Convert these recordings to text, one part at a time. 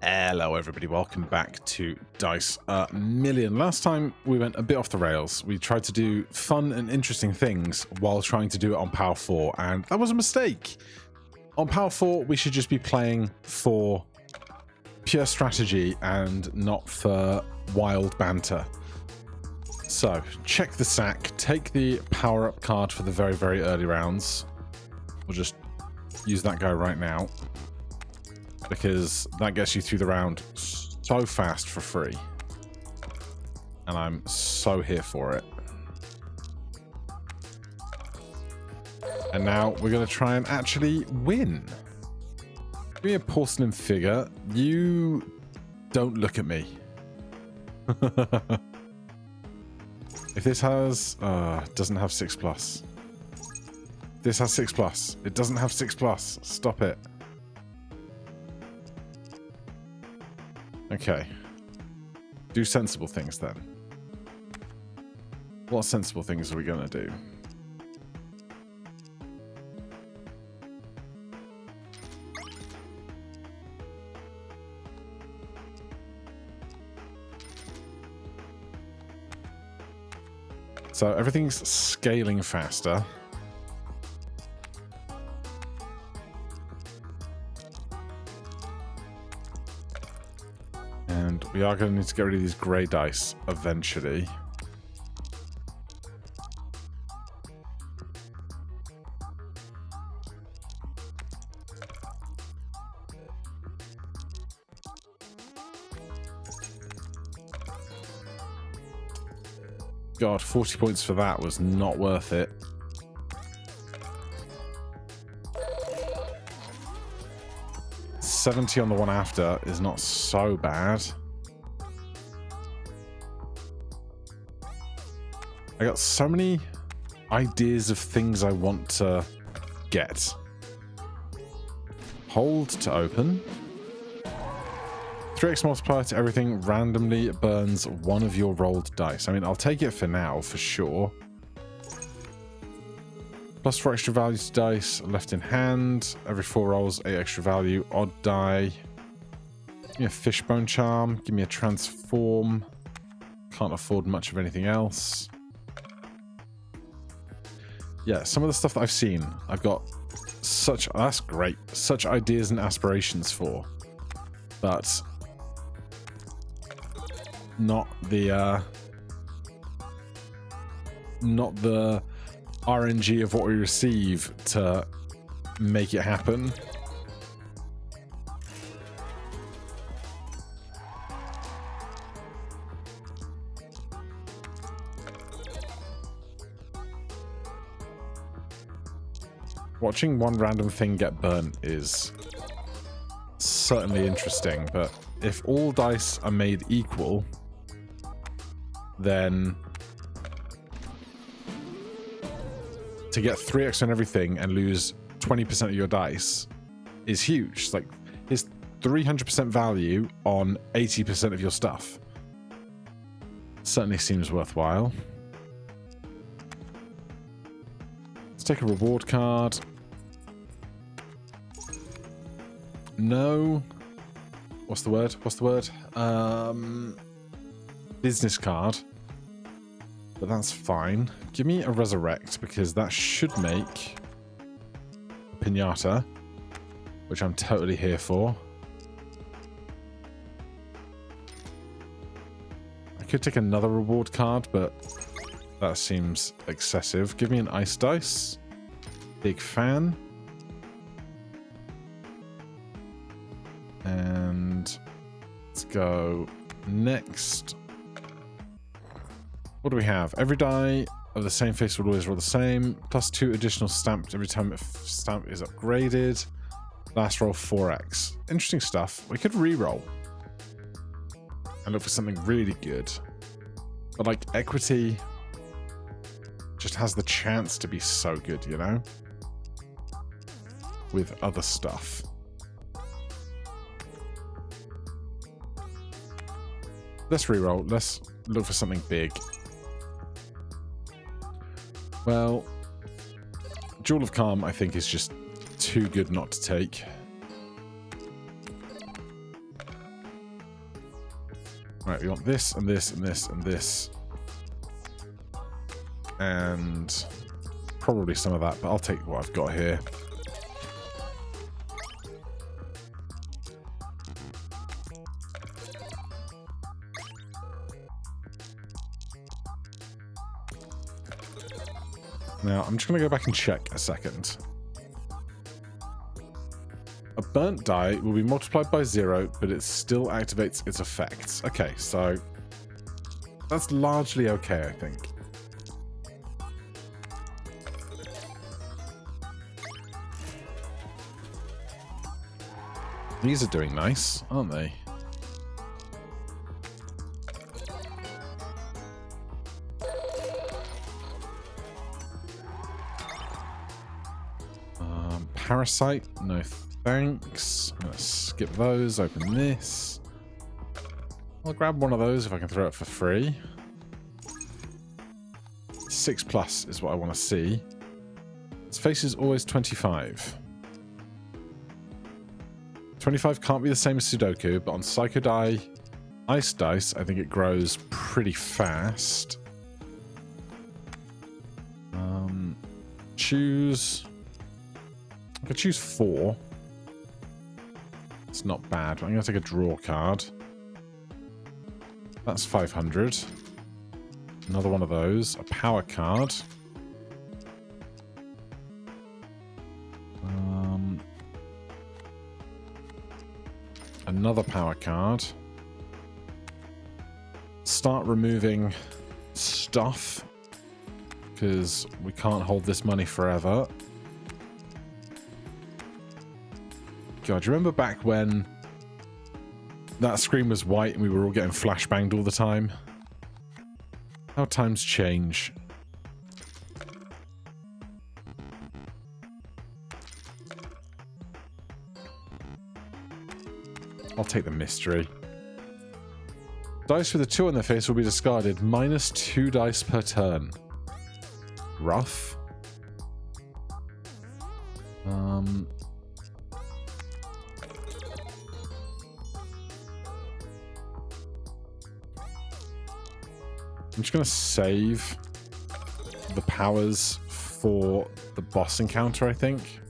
Hello everybody, welcome back to Dice a Million. Last time we went a bit off the rails. We tried to do fun and interesting things while trying to do it on Power 4, and that was a mistake. On Power 4, we should just be playing for pure strategy and not for wild banter. So, check the sack, take the power-up card for the very, very early rounds. We'll just use that guy right now, because that gets you through the round so fast for free. And I'm so here for it. And now we're going to try and actually win. Give me a porcelain figure. You don't look at me. If this has... doesn't have 6+. This has 6+. It doesn't have 6+. Stop it. Okay. Do sensible things then. What sensible things are we going to do? So everything's scaling faster. And we are going to need to get rid of these grey dice eventually. God, 40 points for that was not worth it. $70 on the one after is not so bad. I got so many ideas of things I want to get. Hold to open. 3x multiplier to everything randomly burns one of your rolled dice. I mean, I'll take it for now, for sure. Plus 4 extra value to dice, left in hand. Every 4 rolls, 8 extra value. Odd die. Give me a fishbone charm. Give me a transform. Can't afford much of anything else. Yeah, some of the stuff that I've seen, I've got such... Oh, that's great. Such ideas and aspirations for. But... not the RNG of what we receive to make it happen. Watching one random thing get burnt is certainly interesting, but if all dice are made equal, then to get 3x on everything and lose 20% of your dice is huge. It's like, it's 300% value on 80% of your stuff. Certainly seems worthwhile. Let's take a reward card. No. What's the word? What's the word? Business card. But that's fine. Give me a resurrect, because that should make a pinata, which I'm totally here for. I could take another reward card, but that seems excessive. Give me an ice dice. Big fan. And let's go next. What do we have? Every die of the same face will always roll the same. Plus 2 additional stamped every time a stamp is upgraded. Last roll 4x. Interesting stuff. We could re-roll and look for something really good. But like equity just has the chance to be so good, you know? With other stuff. Let's re-roll. Let's look for something big. Well, Jewel of Calm, I think, is just too good not to take. Right, we want this and this and this and this. And probably some of that, but I'll take what I've got here. Now, I'm just going to go back and check a second. A burnt die will be multiplied by 0, but it still activates its effects. Okay, so that's largely okay, I think. These are doing nice, aren't they? Parasite, no thanks. I'm gonna skip those, open this. I'll grab one of those if I can throw it for free. 6+ is what I want to see. Its face is always 25. 25 can't be the same as Sudoku, but on Psycho Die, Ice Dice, I think it grows pretty fast. Choose... I could choose 4. It's not bad, but I'm going to take a draw card. That's 500. Another one of those. A power card. Another power card. Start removing stuff, because we can't hold this money forever. God, do you remember back when that screen was white and we were all getting flashbanged all the time? How times change. I'll take the mystery. Dice with a 2 on their face will be discarded. -2 dice per turn. Rough. I'm just going to save the powers for the boss encounter, I think.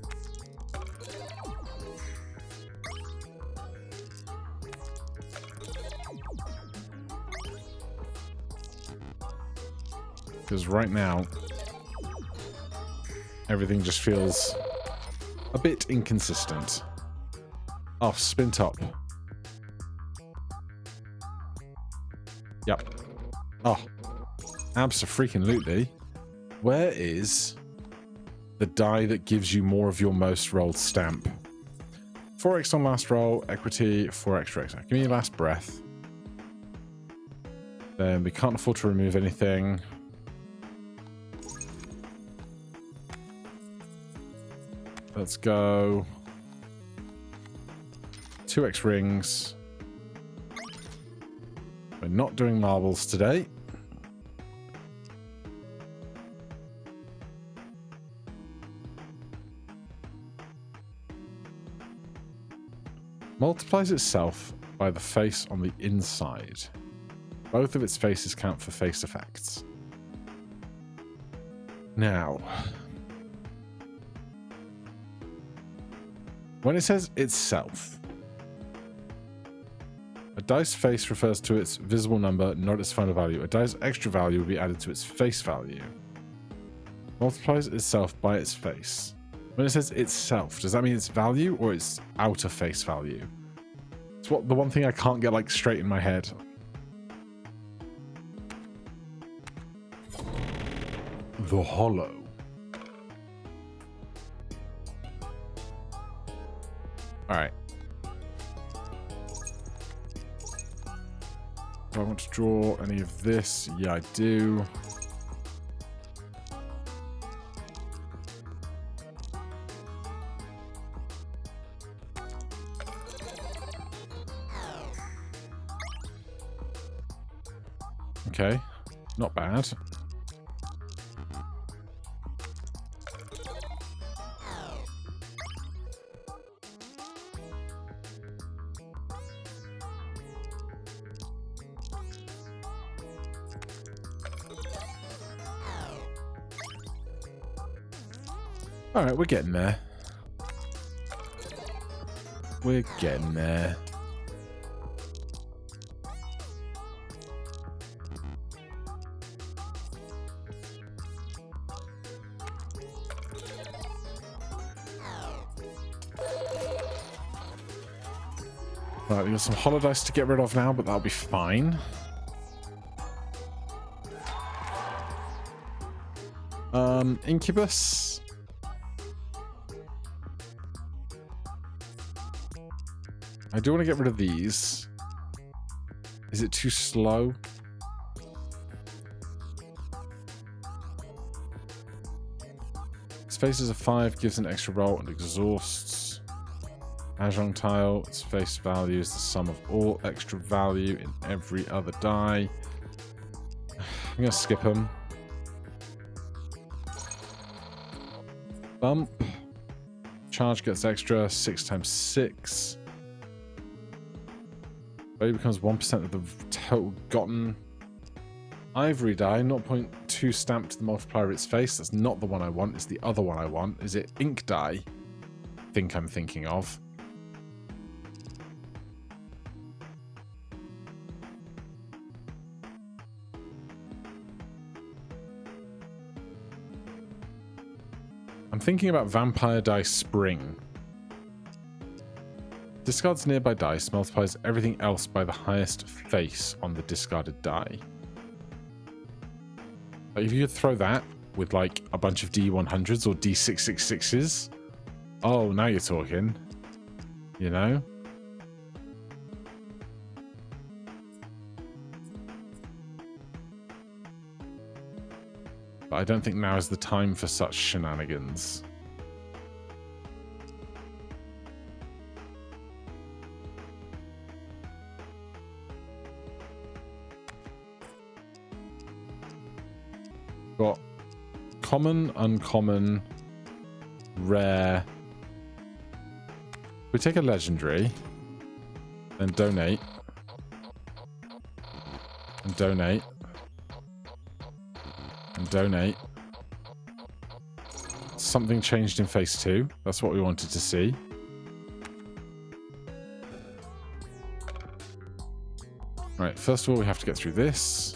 Because right now, everything just feels a bit inconsistent. Oh, spin top. Yep. Oh, abso-freaking-lutely. Where is the die that gives you more of your most rolled stamp? 4x on last roll, equity, 4 extra. Give me your last breath. Then we can't afford to remove anything. Let's go 2x rings. We're not doing marbles today. Multiplies itself by the face on the inside. Both of its faces count for face effects. Now, when it says itself, a dice face refers to its visible number, not its final value. A dice extra value will be added to its face value. Multiplies itself by its face. When it says itself, does that mean its value or its outer face value? It's the one thing I can't get like straight in my head. The Hollow. Alright. Do I want to draw any of this? Yeah, I do. Okay, not bad. Alright, we're getting there. We're getting there. Right, we've got some holodice to get rid of now, but that'll be fine. Incubus. I do want to get rid of these. Is it too slow? Its face is a 5, gives an extra roll and exhausts. Mahjong tile, its face value is the sum of all extra value in every other die. I'm going to skip them. Bump. Charge gets extra, 6 times 6. Value becomes 1% of the total gotten. Ivory die, 0.2 stamp to the multiplier of its face. That's not the one I want, it's the other one I want. Is it ink die? I think I'm thinking of. I'm thinking about Vampire Die Spring. Discards nearby dice, multiplies everything else by the highest face on the discarded die. Like if you could throw that with like a bunch of D100s or D666s, oh, now you're talking. You know? But I don't think now is the time for such shenanigans. Got common, uncommon, rare. We take a legendary, then donate, and donate. And donate. Something changed in phase 2. That's what we wanted to see. Right, first of all, we have to get through this.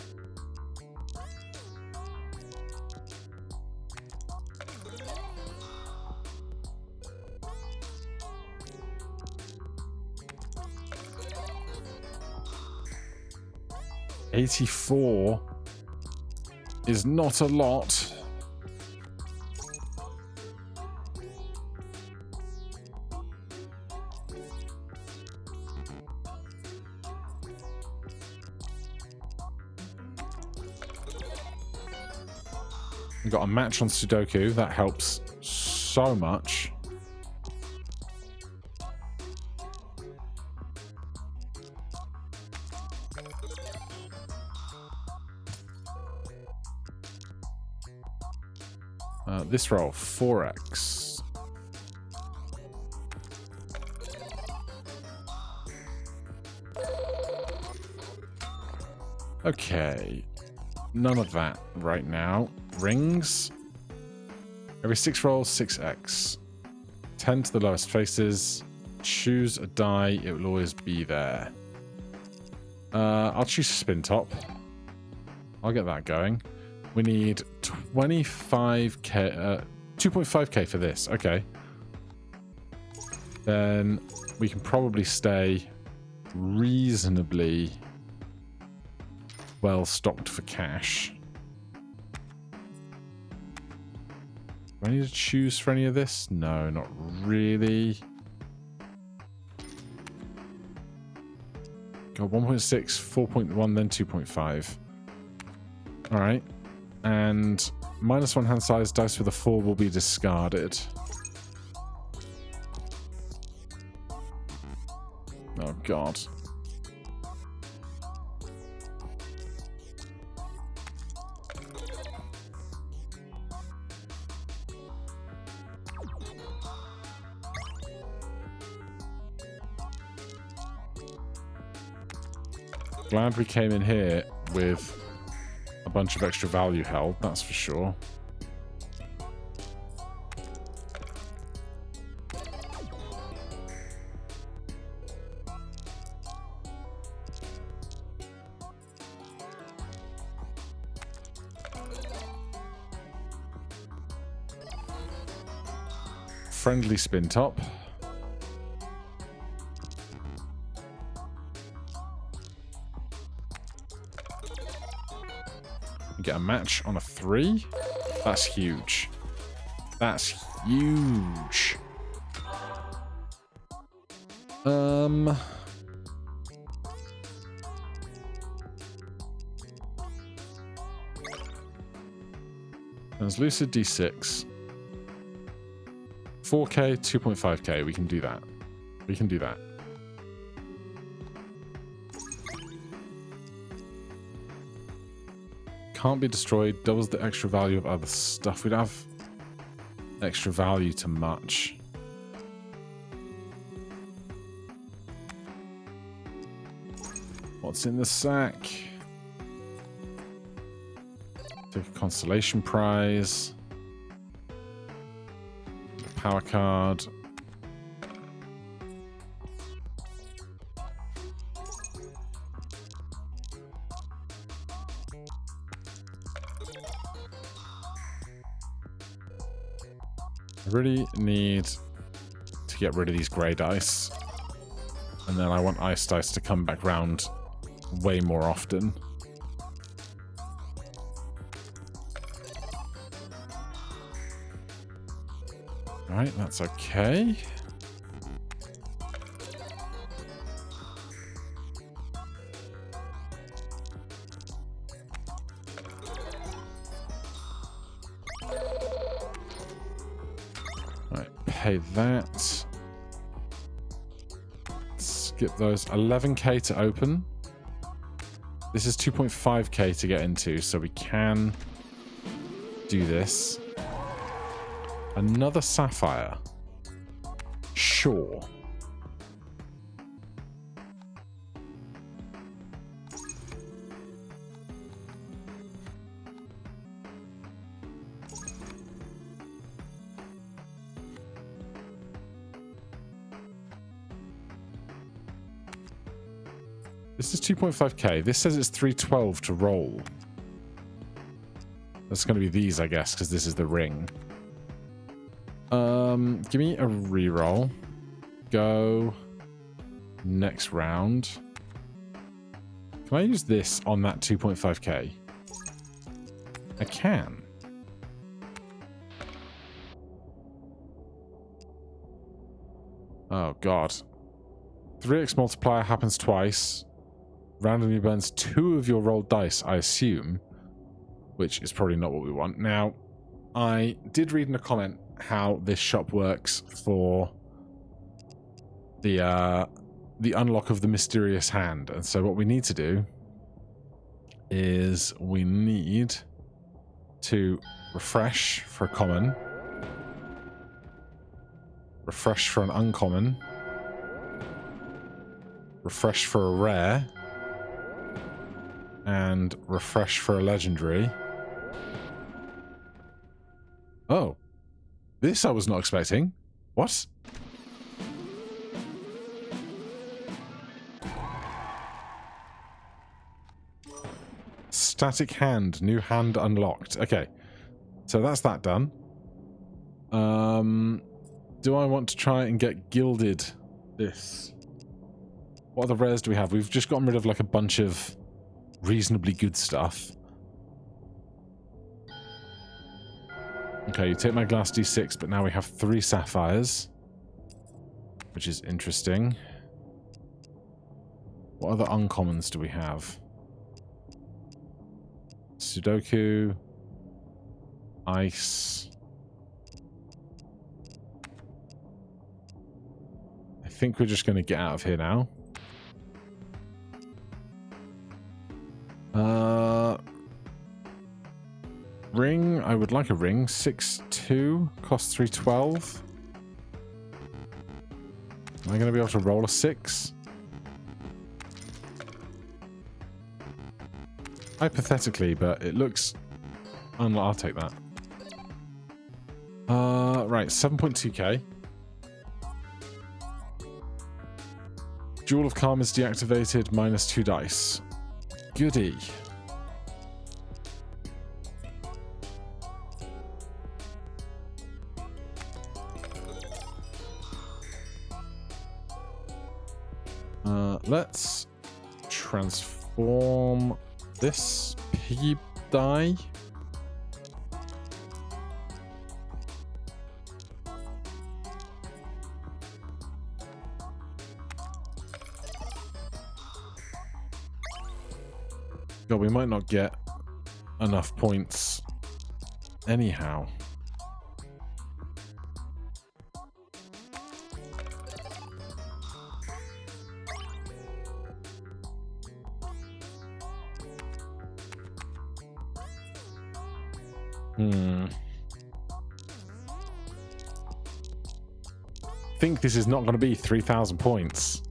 $84 is not a lot. We got a match on Sudoku. That helps so much. This roll, 4x. Okay. None of that right now. Rings. Every 6 rolls, 6x. 10 to the lowest faces. Choose a die. It will always be there. I'll choose spin top. I'll get that going. We need 25k, 2.5k for this. Okay. Then we can probably stay reasonably well stocked for cash. Do I need to choose for any of this? No, not really. Go 1.6, 4.1, then 2.5. All right. And -1 hand size, dice with a 4 will be discarded. Oh, God. Glad we came in here with a bunch of extra value held, that's for sure. friendly spin top. Get a match on a 3. That's huge. That's huge. Translucid D6. 4K, 2.5K. We can do that. We can do that. Can't be destroyed. Doubles the extra value of other stuff. We'd have extra value to much. What's in the sack? Take a constellation prize. Power card. I really need to get rid of these grey dice. And then I want ice dice to come back round way more often. Alright, that's okay. Alright, pay that. Skip those. 11K to open. This is 2.5K to get into, so we can do this. Another sapphire. Sure. This is 2.5K. This says it's 312 to roll. That's going to be these, I guess, because this is the ring. Give me a reroll. Go next round. Can I use this on that 2.5K? I can. Oh, God. 3x multiplier happens twice. Randomly burns 2 of your rolled dice, I assume. Which is probably not what we want. Now, I did read in a comment how this shop works for the unlock of the mysterious hand. And so what we need to do is we need to refresh for a common, refresh for an uncommon, refresh for a rare, and refresh for a legendary. Oh. This I was not expecting. What? Static hand. New hand unlocked. Okay. So that's that done. Do I want to try and get gilded this? What other rares do we have? We've just gotten rid of like a bunch of reasonably good stuff. Okay, you take my glass D6, but now we have 3 sapphires, which is interesting. What other uncommons do we have? Sudoku, ice. I think we're just going to get out of here now. Ring, I would like a ring. 6-2, costs 312. Am I going to be able to roll a 6? Hypothetically, but it looks... I'll take that. Right, 7.2k. Jewel of Calm is deactivated, -2 dice. Goody. Let's transform this piggy die. God, we might not get enough points anyhow. I think this is not going to be 3,000 points.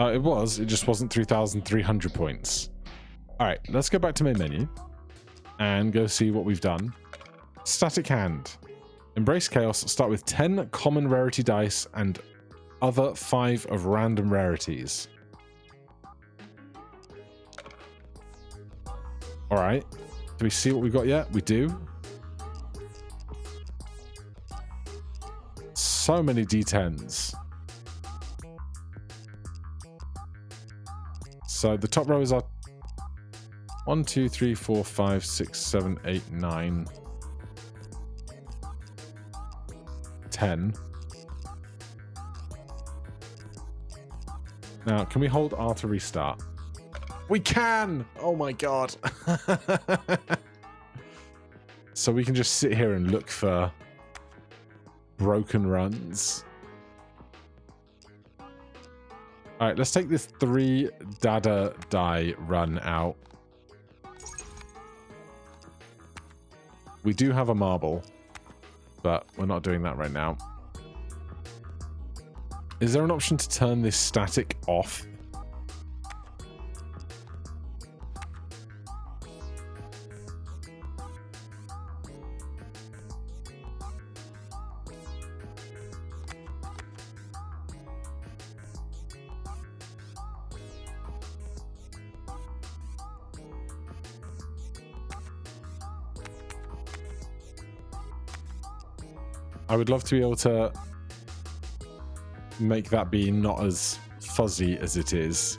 It was. It just wasn't 3,300 points. All right, let's go back to main menu and go see what we've done. Static hand. Embrace chaos. Start with 10 common rarity dice and other 5 of random rarities. All right. Do we see what we got yet? We do. So many D10s. So the top row is our 1, 2, 3, 4, 5, 6, 7, 8, 9, 10. Now, can we hold R to restart? We can! Oh my god. So we can just sit here and look for broken runs. All right, let's take this 3 dada die run out. We do have a marble, but we're not doing that right now. Is there an option to turn this static off? I would love to be able to make that be not as fuzzy as it is.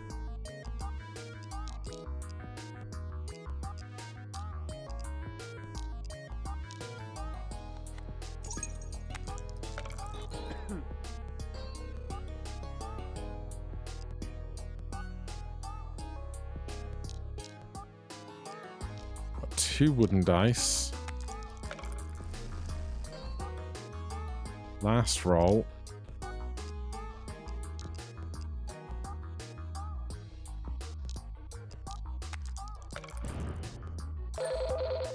Got 2 wooden dice. Last roll.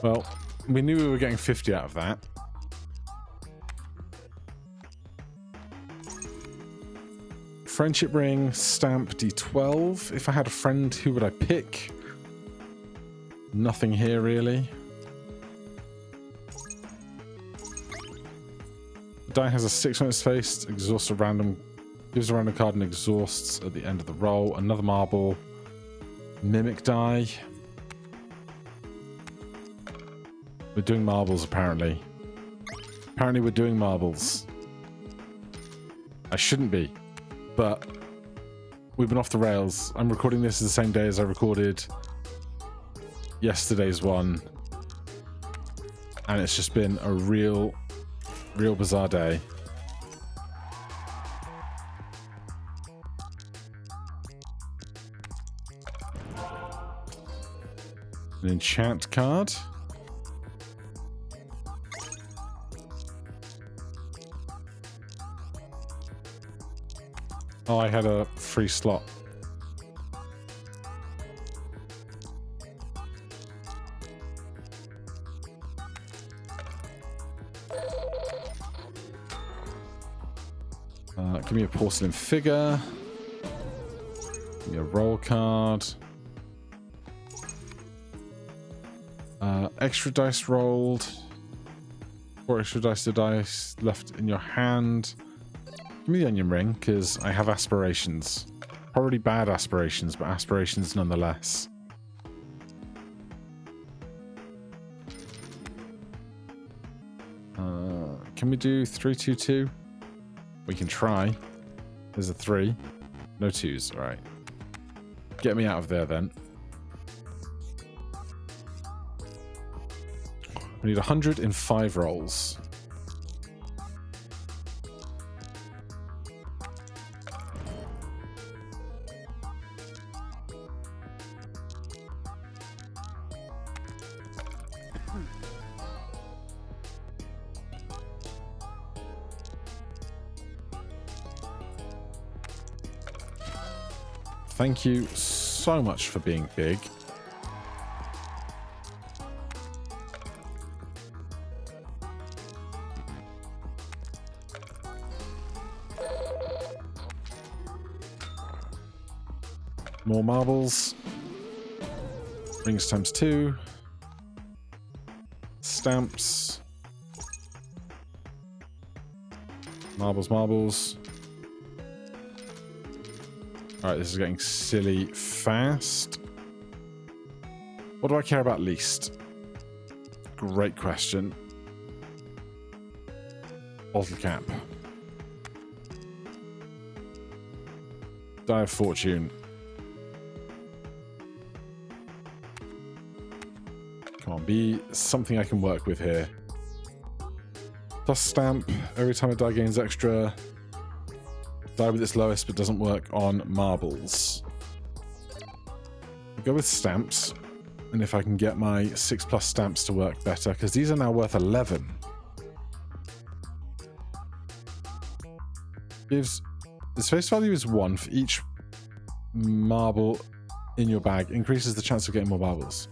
Well, we knew we were getting 50 out of that. Friendship ring, stamp, D12. If I had a friend, who would I pick? Nothing here, really. The die has a 6 on its face, exhausts a random, gives a random card and exhausts at the end of the roll. Another marble. Mimic die. We're doing marbles, apparently. Apparently we're doing marbles. I shouldn't be, but we've been off the rails. I'm recording this the same day as I recorded yesterday's one, and it's just been a real bizarre day. An enchant card. Oh, I had a free slot. Give me a porcelain figure. Give me a roll card. Extra dice rolled. 4 extra dice left in your hand. Give me the onion ring, because I have aspirations. Probably bad aspirations, but aspirations nonetheless. Can we do 322? We can try. There's a 3. No 2s. All right. Get me out of there then. We need 100 in 5 rolls. Thank you so much for being big. More marbles. Rings times 2. Stamps. Marbles, marbles. Alright, this is getting silly fast. What do I care about least? Great question. Bottle cap. Die of Fortune. Come on, be something I can work with here. Plus stamp. Every time a die gains extra. Die with its lowest, but doesn't work on marbles. I'll go with stamps. And if I can get my 6+ stamps to work better, because these are now worth 11. Gives... Its face value is 1 for each marble in your bag. Increases the chance of getting more marbles.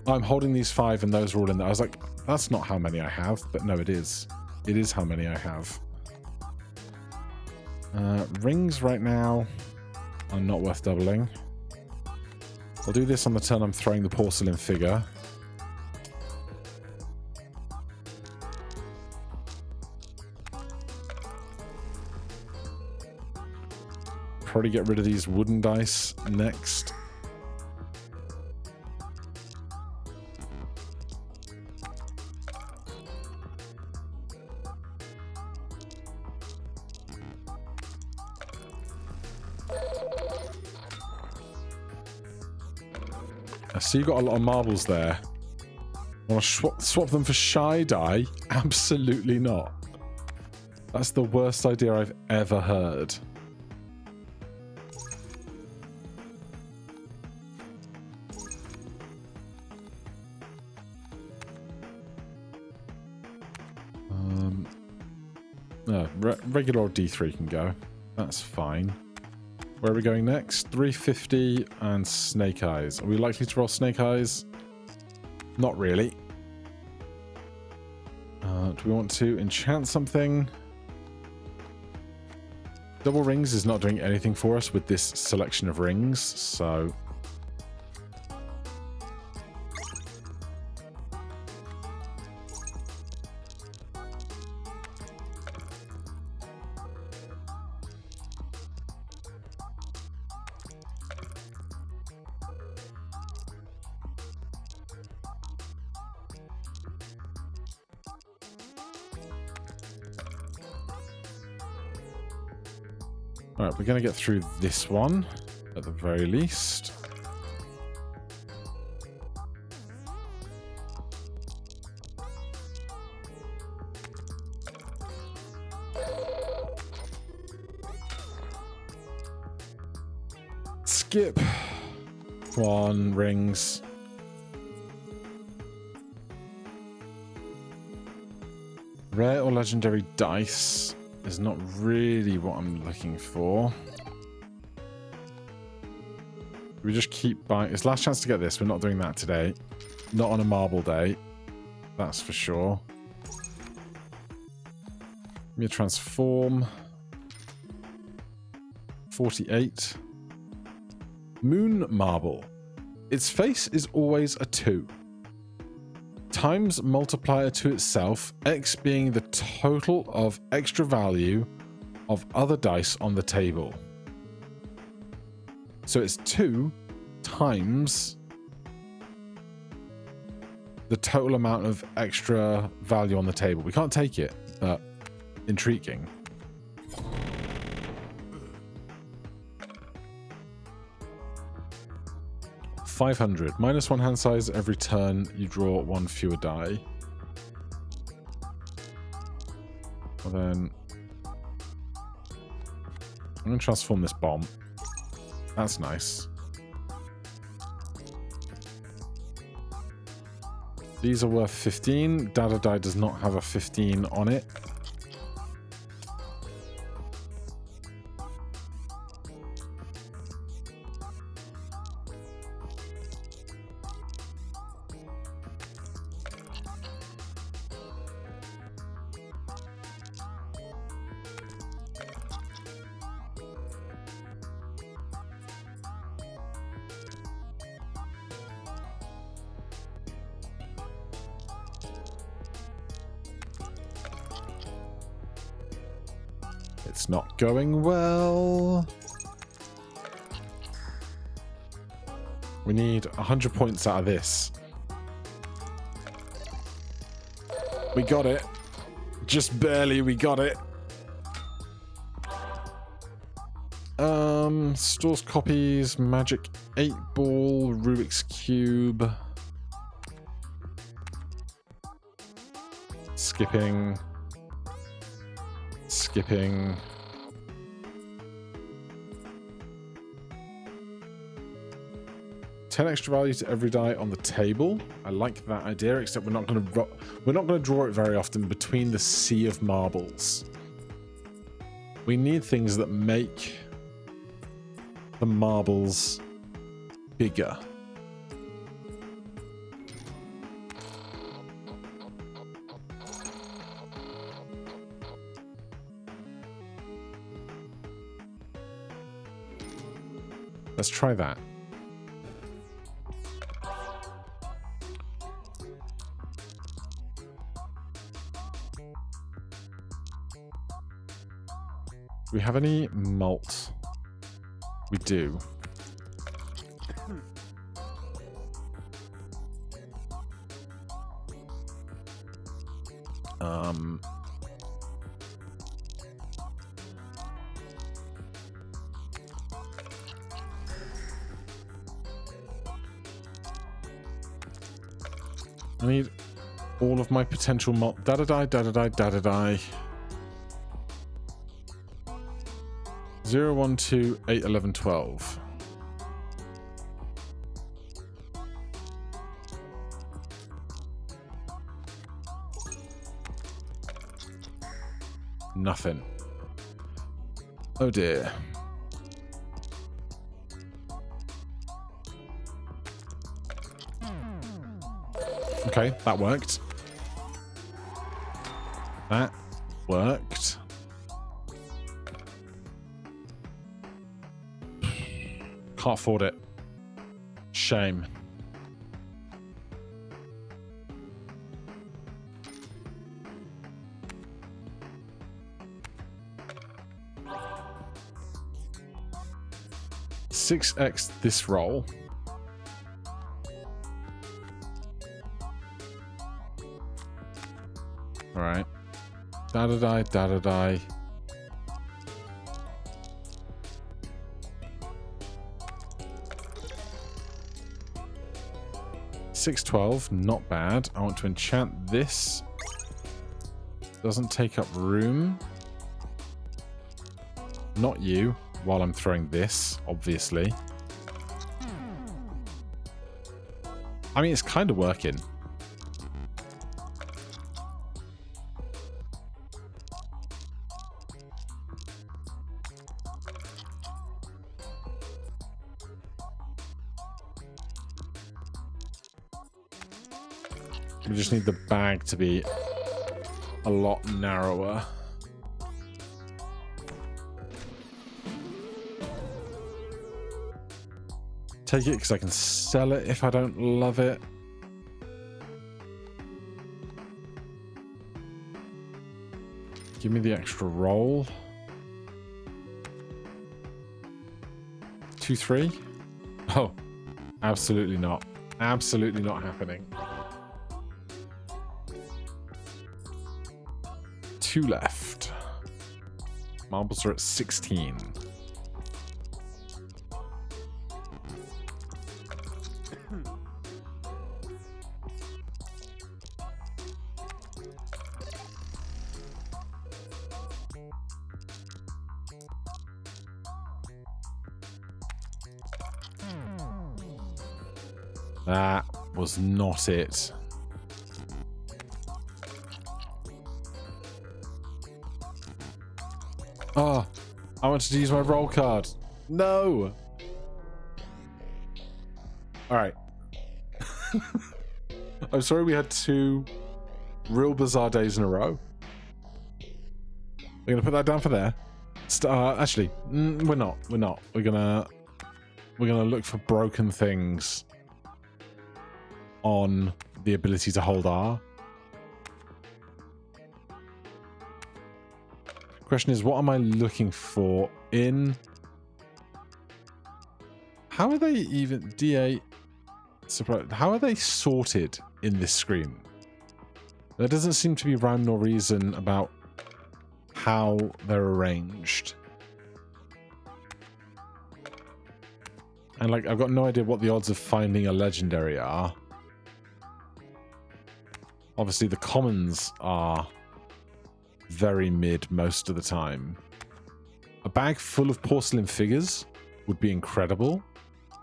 I'm holding these 5 and those are all in there. I was like, that's not how many I have. But no, it is. It is how many I have. Rings right now are not worth doubling. I'll do this on the turn I'm throwing the porcelain figure. Probably get rid of these wooden dice next. So you got a lot of marbles there. Want to swap them for shy die? Absolutely not. That's the worst idea I've ever heard. No, regular old D3 can go. That's fine. Where are we going next? 350 and Snake Eyes. Are we likely to roll Snake Eyes? Not really. Do we want to enchant something? Double rings is not doing anything for us with this selection of rings, so... Alright, we're going to get through this one, at the very least. Skip. 1 rings. Rare or legendary dice is not really what I'm looking for. We just keep buying. It's last chance to get this. We're not doing that today. Not on a marble day. That's for sure. Give me a transform. 48. Moon marble. Its face is always a 2. Times multiplier to itself, X being the total of extra value of other dice on the table. So it's 2 times the total amount of extra value on the table. We can't take it, but intriguing. $500. -1 hand size every turn. You draw 1 fewer die. And then I'm going to transform this bomb. That's nice. These are worth 15. Dada Die does not have a 15 on it. It's not going well. We need 100 points out of this. We got it. Just barely, we got it. Stores copies, Magic 8 Ball, Rubik's Cube. Skipping. 10 extra value to every die on the table. I like that idea, except we're not going to draw it very often between the sea of marbles. We need things that make the marbles bigger. Let's try that. Do we have any malt? We do. I need all of my potential malt. Dada Die, dada die, dada die. 0, 1, 2, 8, 11, 12. Nothing. Oh dear. Okay, that worked. That worked. Can't afford it. Shame. $6x this roll. All right. Dada die, dada die. $6.12, not bad. I want to enchant this. Doesn't take up room. Not you, while I'm throwing this, obviously. I mean, it's kind of working. We just need the bag to be a lot narrower. Take it because I can sell it if I don't love it. Give me the extra roll. 2, 3. Oh, absolutely not. Absolutely not happening. 2 left. Marbles are at 16. That was not it. Oh, I wanted to use my roll card. No. All right. I'm sorry we had 2 real bizarre days in a row. We're gonna put that down for there. Actually, we're not. We're gonna look for broken things on the ability to hold R. Question is, what am I looking for in... How are they even... D8... How are they sorted in this screen? There doesn't seem to be rhyme nor reason about how they're arranged. And, like, I've got no idea what the odds of finding a legendary are. Obviously, the commons are very mid most of the time. A bag full of porcelain figures would be incredible,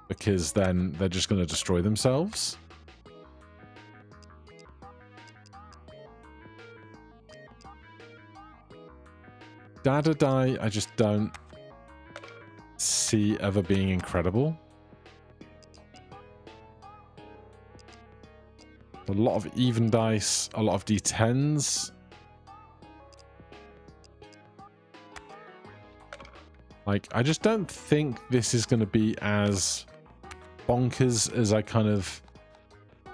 because then they're just going to destroy themselves. Dada Die, I just don't see ever being incredible. A lot of even dice, a lot of D10s. Like, I just don't think this is going to be as bonkers as I kind of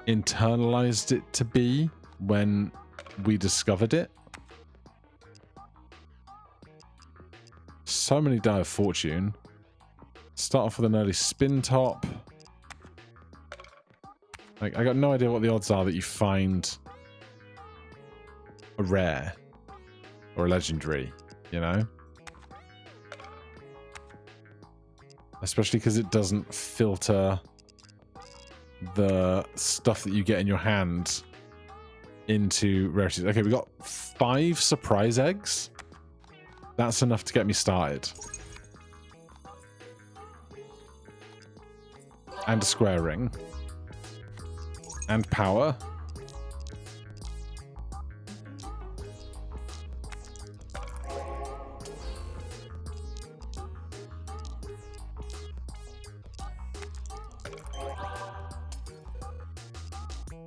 internalized it to be when we discovered it. So many Die of Fortune. Start off with an early spin top. Like, I got no idea what the odds are that you find a rare or a legendary, you know? Especially because it doesn't filter the stuff that you get in your hand into rarities. Okay, we got 5 surprise eggs. That's enough to get me started. And a square ring. And power.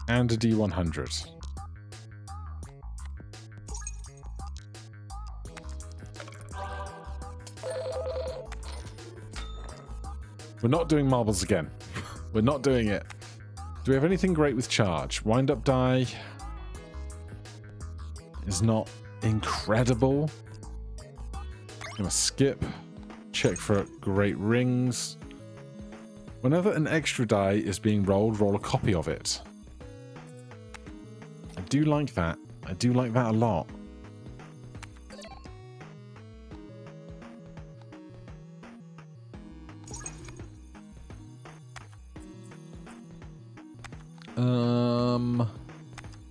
And a D100. We're not doing marbles again. We're not doing it. Do we have anything great with charge? Wind up die is not incredible. I'm gonna skip. Check for great rings. Whenever an extra die is being rolled, roll a copy of it. I do like that. I do like that a lot.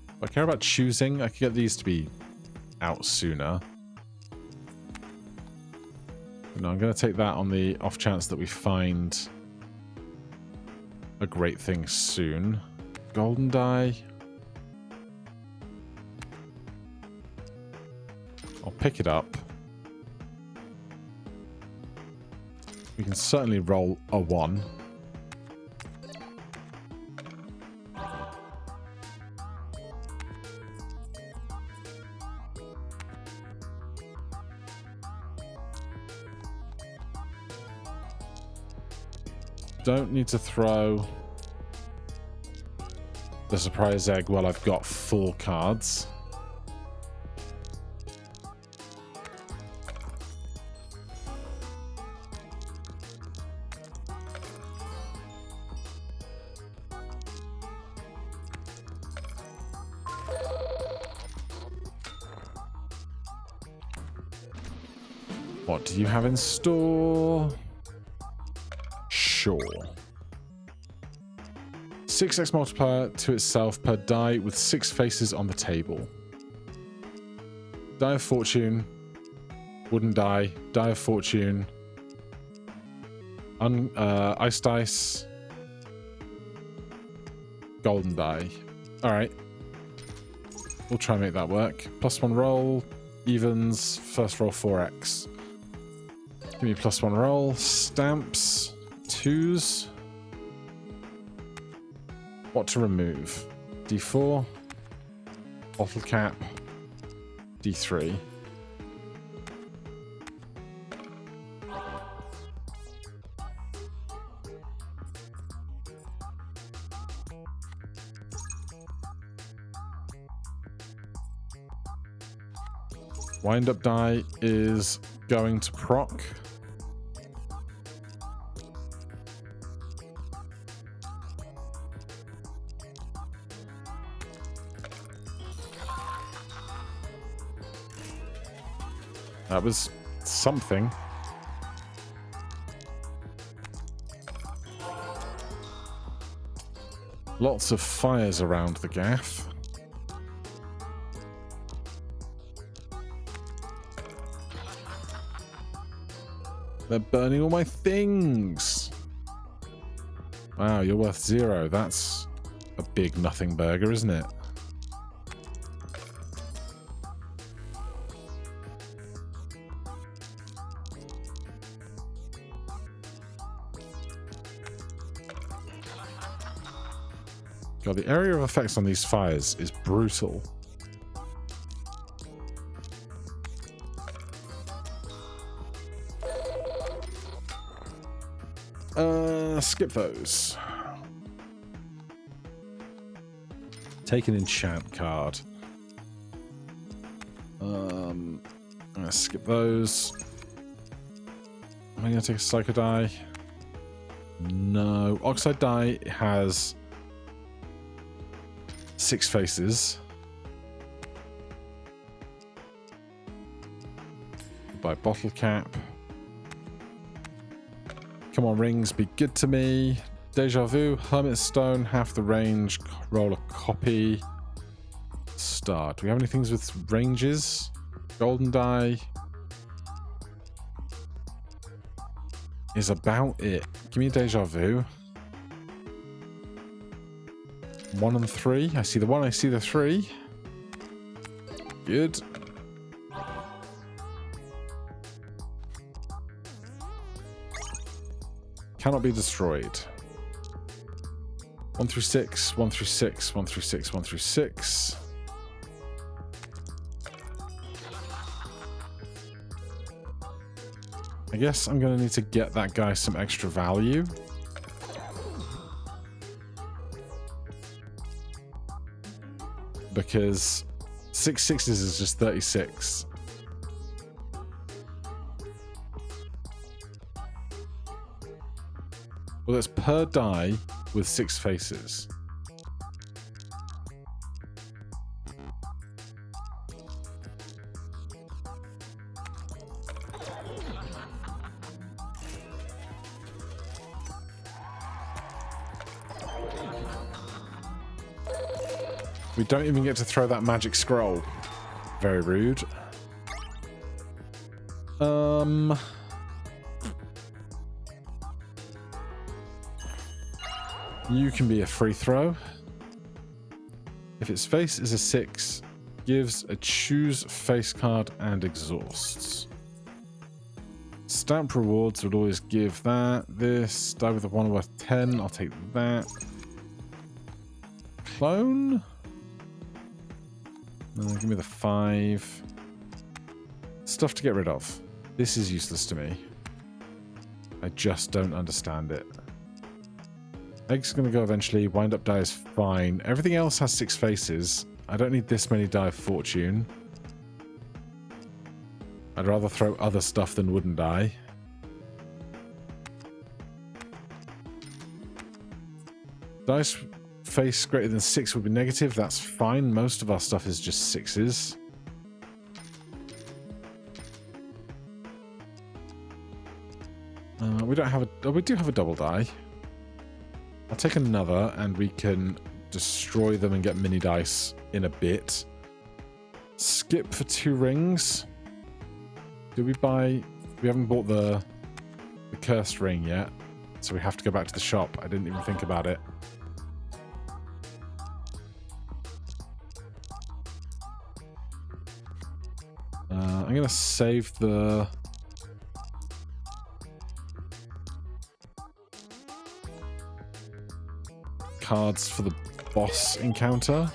If I care about choosing, I could get these to be out sooner. No, I'm going to take that on the off chance that we find a great thing soon. Golden die. I'll pick it up. We can certainly roll a 1. Don't need to throw the surprise egg while I've got 4 cards. What do you have in store? Sure. 6x multiplier to itself per die with 6 faces on the table. Die of fortune. Wooden die. Die of fortune. Ice dice. Golden die. Alright. We'll try and make that work. +1 roll. Evens. First roll 4x. Give me +1 roll. Stamps. 2s. What to remove? D4. Bottle cap. D3. Wind up die is going to proc. That was something. Lots of fires around the gaff. They're burning all my things. Wow, you're worth 0. That's a big nothing burger, isn't it? God, the area of effects on these fires is brutal. Skip those. Take an enchant card. I'm gonna skip those. Am I gonna take a psycho die? No. Oxide die has 6 faces. Buy bottle cap. Come on, rings, be good to me. Deja vu, hermit stone, half the range, roll a copy. Start. Do we have any things with ranges? Golden die is about it. Give me a deja vu. 1 and 3. I see the 1, I see the 3. Good. Cannot be destroyed. 1 through 6, 1 through 6, 1 through 6, 1 through 6. I guess I'm going to need to get that guy some extra value. Because 6 sixes is just 36. Well, that's per die with 6 faces. We don't even get to throw that magic scroll. Very rude. You can be a free throw. If its face is a 6, gives a choose face card and exhausts. Stamp rewards would always give that. This, die with a 1 worth 10, I'll take that. Clone? Give me the 5. Stuff to get rid of. This is useless to me. I just don't understand it. Egg's going to go eventually. Wind up die is fine. Everything else has 6 faces. I don't need this many die of fortune. I'd rather throw other stuff than wooden die. Dice face greater than 6 would be negative. That's fine. Most of our stuff is just 6s. We don't have a... Oh, we do have a double die. I'll take another and we can destroy them and get mini dice in a bit. Skip for 2 rings. Do we buy... We haven't bought the cursed ring yet, so we have to go back to the shop. I didn't even think about it. I'm going to save the... cards for the boss encounter.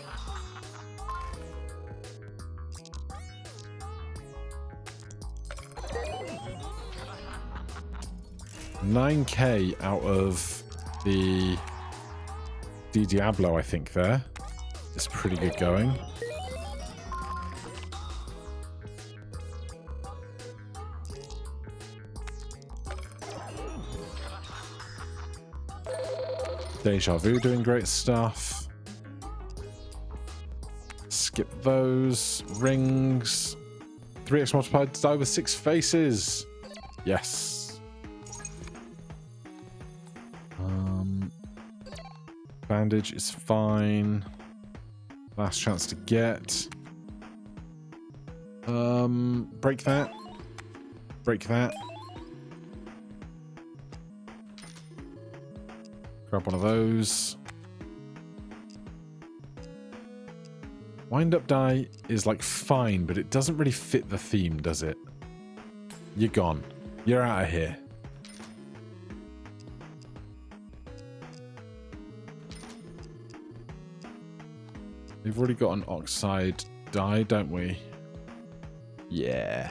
$9K out of the Diablo, I think, there. It's pretty good going. Deja Vu doing great stuff. Skip those. Rings. 3x multiplied to die with 6 faces. Yes. Bandage is fine. Last chance to get. Break that. Break that. Grab one of those. Wind up die is like fine, but it doesn't really fit the theme, does it? You're gone. You're out of here. We've already got an oxide die, don't we? Yeah.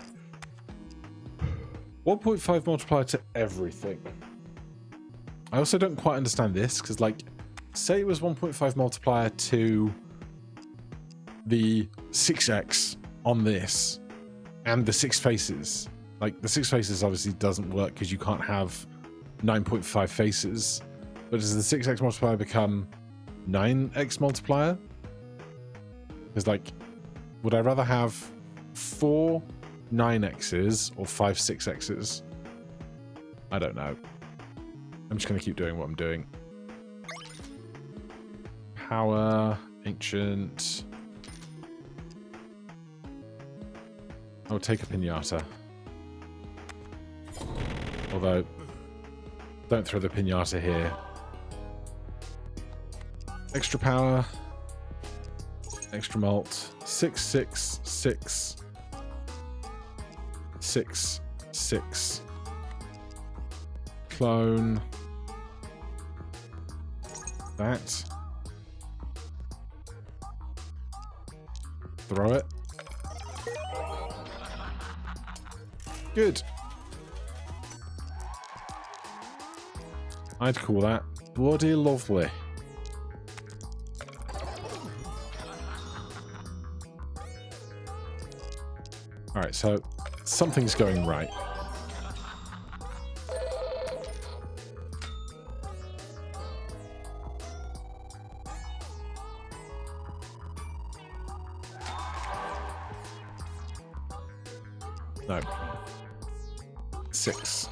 1.5 multiplier to everything. I also don't quite understand this, because, like, say it was 1.5 multiplier to the 6x on this, and the 6 faces. Like, the 6 faces obviously doesn't work, because you can't have 9.5 faces. But does the 6x multiplier become 9x multiplier? Because, like, would I rather have 4 9x's or 5 6x's? I don't know. I'm just going to keep doing what I'm doing. Power, ancient. I'll take a pinata. Although, don't throw the pinata here. Extra power. Extra malt. 6, 6, 6. 6, 6. Clone. That. Throw it. Good. I'd call that bloody lovely. Alright, so something's going right. No. 6.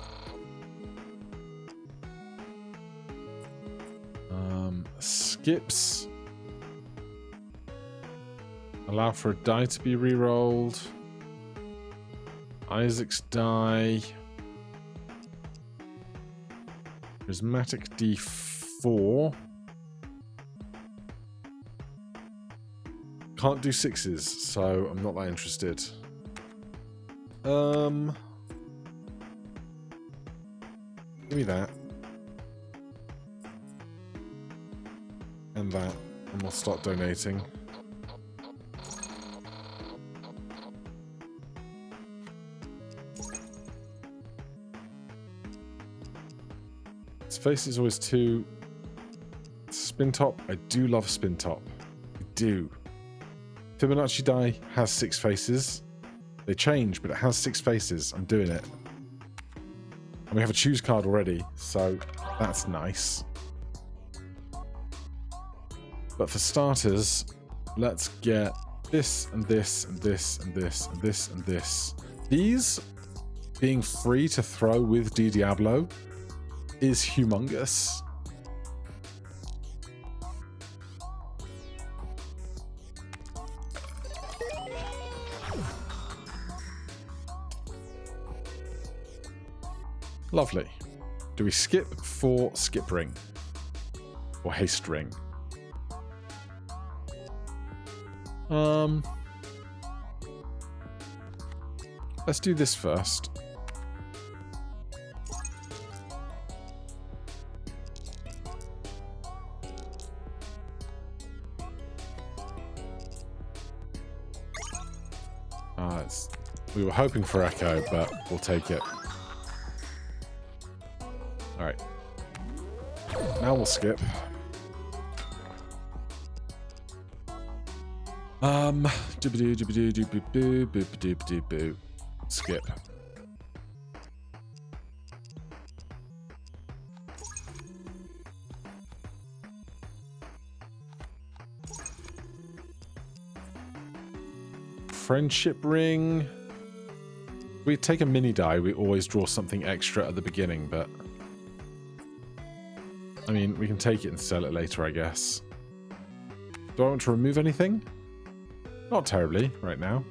Skips. Allow for a die to be re-rolled. Isaac's die. Prismatic D4. Can't do 6s, so I'm not that interested. Give me that. And that. And we'll start donating. His face is always too... Spin top. I do love spin top. I do. Fibonacci die has 6 faces. They change, but it has 6 faces. I'm doing it. And we have a choose card already, so that's nice. But for starters, let's get this and this and this and this and this and this. These being free to throw with D Diablo is humongous. Lovely. Do we skip for skip ring? Or haste ring? Let's do this first. We were hoping for echo, but we'll take it. Alright. Now we'll skip. Doobadoo, doobadoo, doobadoo, boopadoo, boopadoo. Skip. Friendship ring. We take a mini die, we always draw something extra at the beginning, but I mean, we can take it and sell it later, I guess. Do I want to remove anything? Not terribly, right now.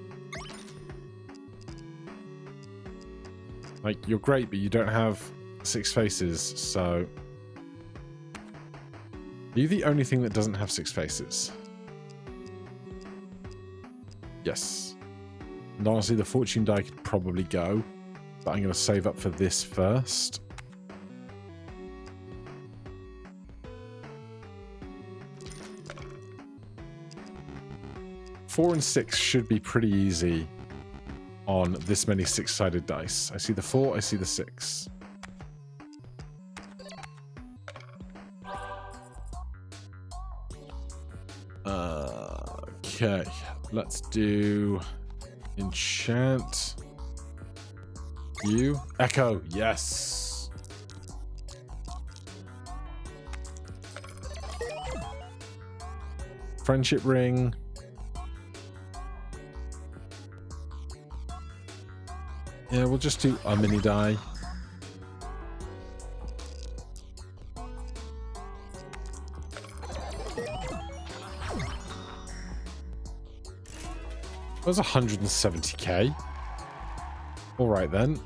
Like, you're great, but you don't have 6 faces, so... Are you the only thing that doesn't have 6 faces? Yes. And honestly, the fortune die could probably go, but I'm going to save up for this first. Four and 6 should be pretty easy on this many 6-sided dice. I see the 4, I see the 6. Okay, let's do enchant. You. Echo, yes. Friendship ring. Yeah, we'll just do a mini die. That was 170k. All right then.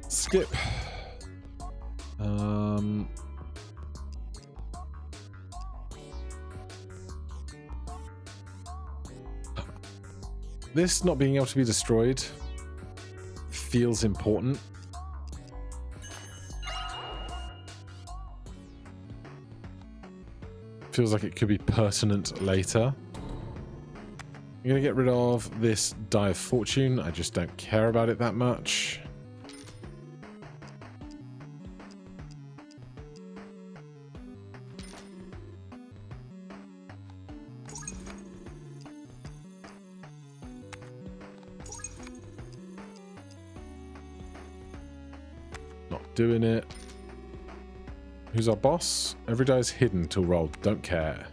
Skip. This not being able to be destroyed feels important. Feels like it could be pertinent later. I'm going to get rid of this Die of Fortune. I just don't care about it that much. Doing it. Who's our boss? Every die is hidden till rolled. Don't care.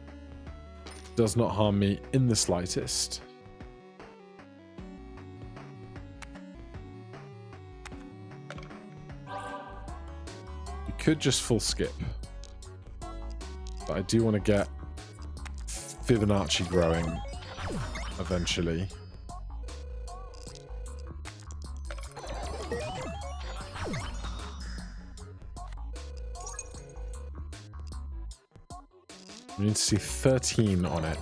Does not harm me in the slightest. We could just full skip. But I do want to get Fibonacci growing eventually. We need to see 13 on it.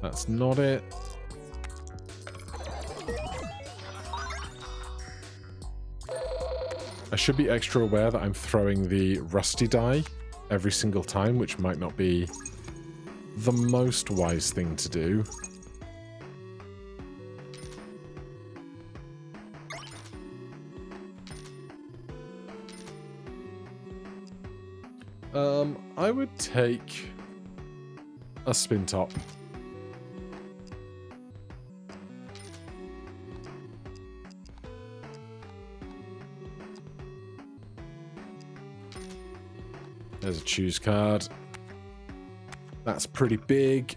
That's not it. I should be extra aware that I'm throwing the rusty die every single time, which might not be the most wise thing to do. I would take a spin top. There's a choose card. That's pretty big.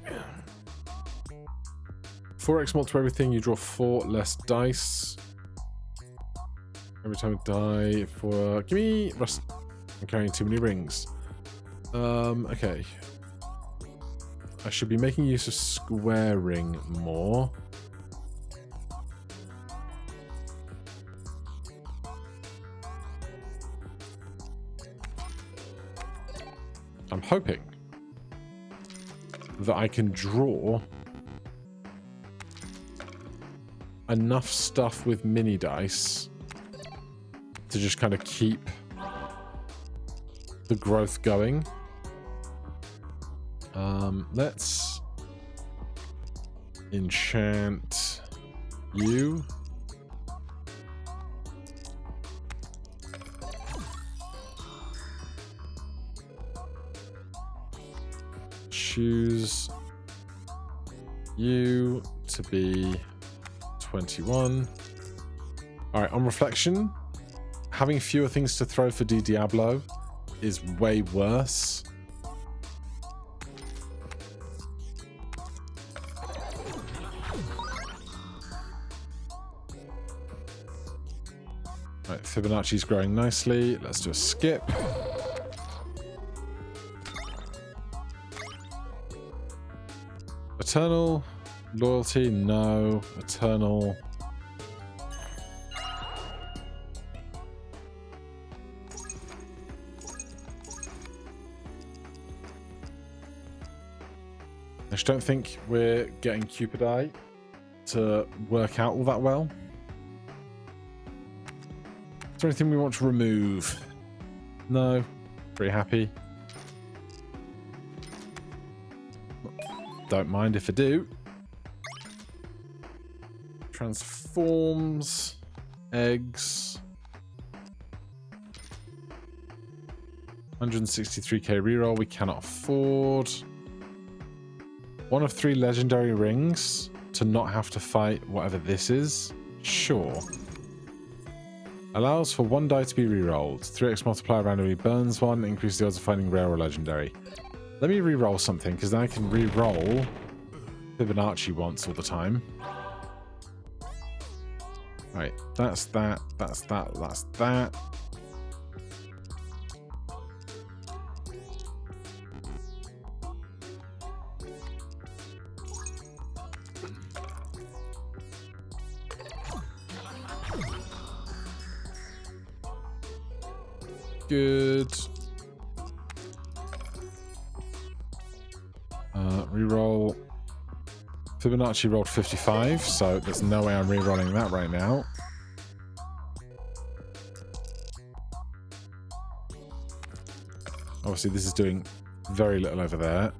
4x multiply everything, you draw 4 less dice. Every time I die for... Give me... Rust. I'm carrying too many rings. Okay. I should be making use of squaring more. I'm hoping that I can draw enough stuff with mini dice to just kind of keep the growth going. Let's enchant you. Choose you to be 21. Alright, on reflection, having fewer things to throw for Diablo is way worse. Right, Fibonacci's growing nicely. Let's do a skip. Eternal loyalty, no. Eternal. I just don't think we're getting Cupid Eye to work out all that well. Is there anything we want to remove? No. Pretty happy. Don't mind if I do. Transforms. Eggs. 163k reroll we cannot afford. 1 of 3 legendary rings to not have to fight whatever this is. Sure. Allows for 1 die to be rerolled. 3x multiplier randomly burns 1. Increases the odds of finding rare or legendary. Let me re-roll something, because then I can re-roll Fibonacci once all the time. Right, that's that, that's that, that's that. Good. Reroll. Fibonacci rolled 55, so there's no way I'm re-rolling that right now. Obviously, this is doing very little over there.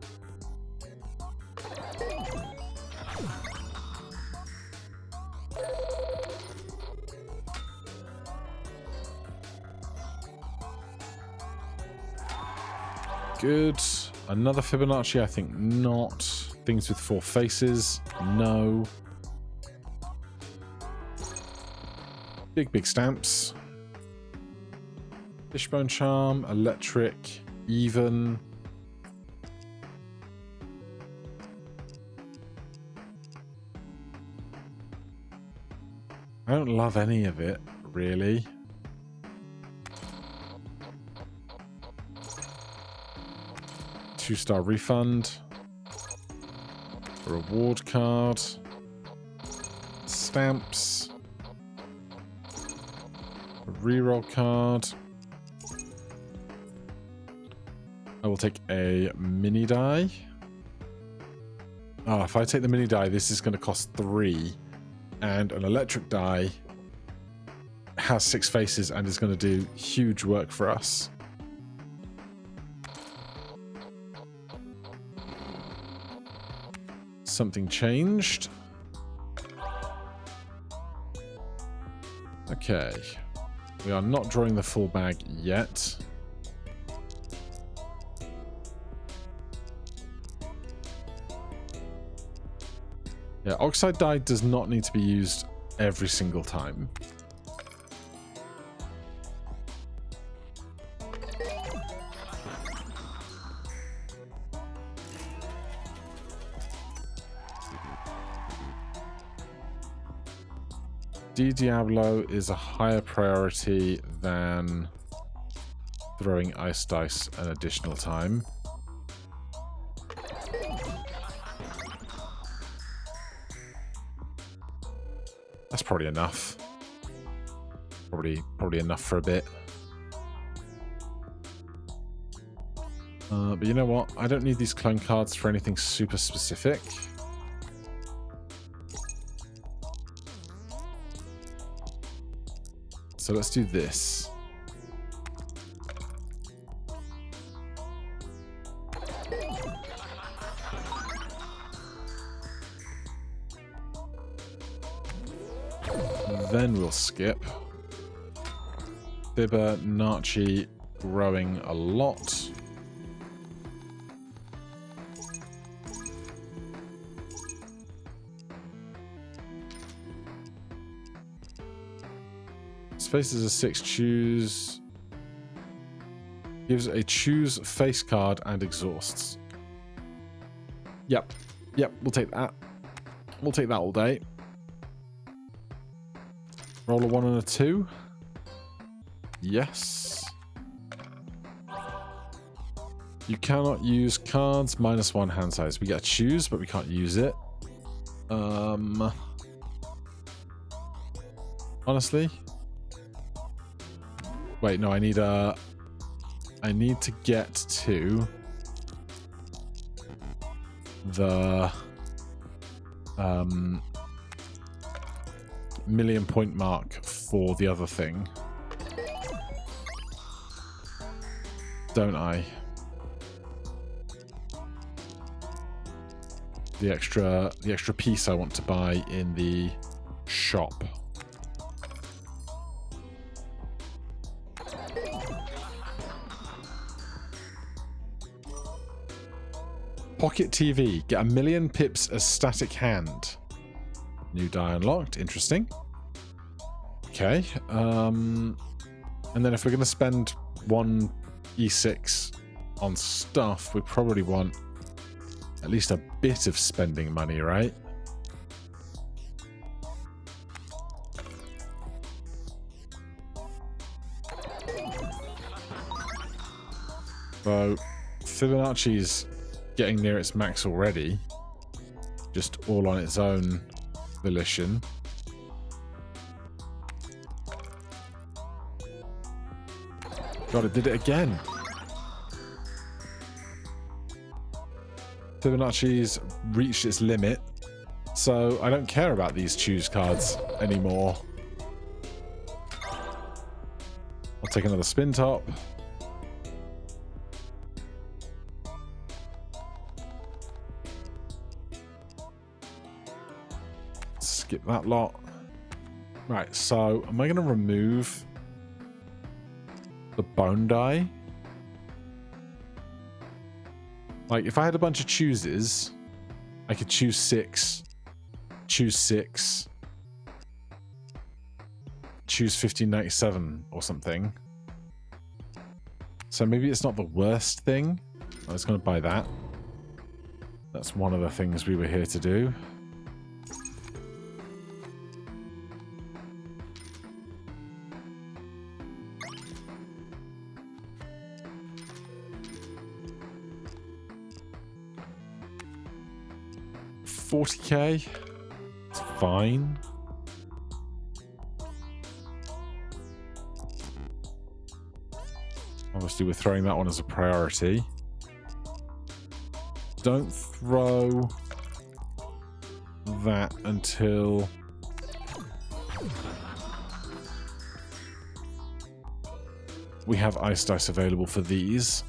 Good. Another Fibonacci, I think not. Things with 4 faces, no. Big stamps. Fishbone charm, electric, even. I don't love any of it, really. Two-star refund. Reward card. Stamps. A reroll card. I will take a mini die. Oh, if I take the mini die, this is going to cost 3. And an electric die has 6 faces and is going to do huge work for us. Something changed. Okay. We are not drawing the full bag yet. Yeah, oxide dye does not need to be used every single time. Diablo is a higher priority than throwing ice dice an additional time. That's probably enough. Probably enough for a bit. But you know what? I don't need these clone cards for anything super specific. So let's do this. Then we'll skip. Fibonacci growing a lot. Faces a 6, choose. Gives a choose face card and exhausts. Yep, we'll take that. We'll take that all day. Roll a 1 and a 2. Yes. You cannot use cards -1 hand size. We get to choose, but we can't use it. Honestly. Wait, no, I need to get to the million point mark for the other thing. Don't I? The extra piece I want to buy in the shop. Pocket TV. Get 1,000,000 pips as static hand. New die unlocked. Interesting. Okay. And then if we're going to spend 1 E6 on stuff, we probably want at least a bit of spending money, right? So Fibonacci's getting near its max already, just all on its own volition. God, it did it again. Fibonacci's reached its limit, so I don't care about these choose cards anymore. I'll take another spin top. Skip that lot. Right, so am I going to remove the bone die? Like, if I had a bunch of chooses, I could choose 6, choose 6, choose 1597 or something. So maybe it's not the worst thing. I was going to buy that. That's one of the things we were here to do. $40K. It's fine. Obviously, we're throwing that one as a priority. Don't throw that until we have ice dice available for these.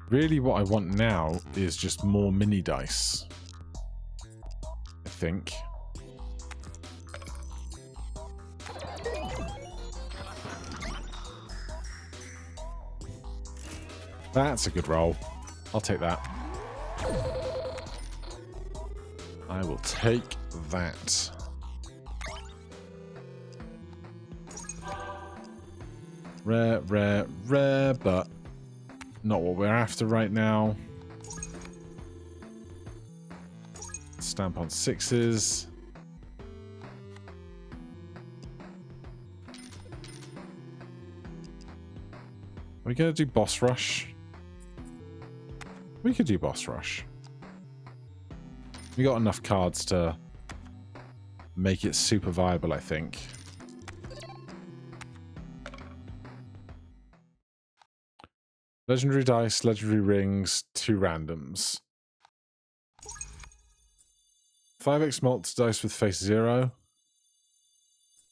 Really, what I want now is just more mini dice, I think. That's a good roll. I'll take that. I will take that. Rare, rare, rare, but not what we're after right now. Stamp on 6s. Are we going to do boss rush? We could do boss rush. We got enough cards to make it super viable, I think. Legendary dice, legendary rings, 2 randoms. 5x multi dice with face 0.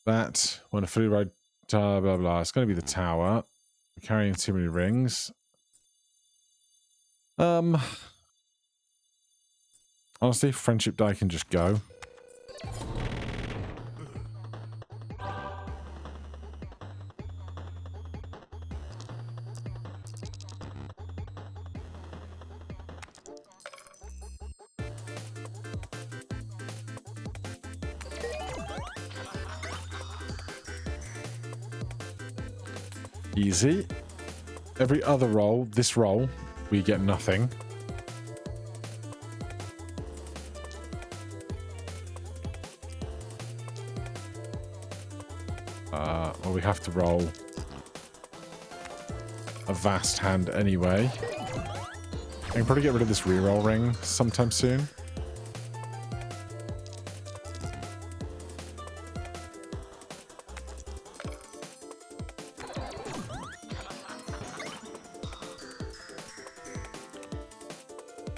That, when a fully ride, blah, blah, blah. It's going to be the tower. We're carrying too many rings. Honestly, friendship die can just go. Easy. Every other roll, this roll, we get nothing. Well, we have to roll a vast hand anyway. I can probably get rid of this reroll ring sometime soon.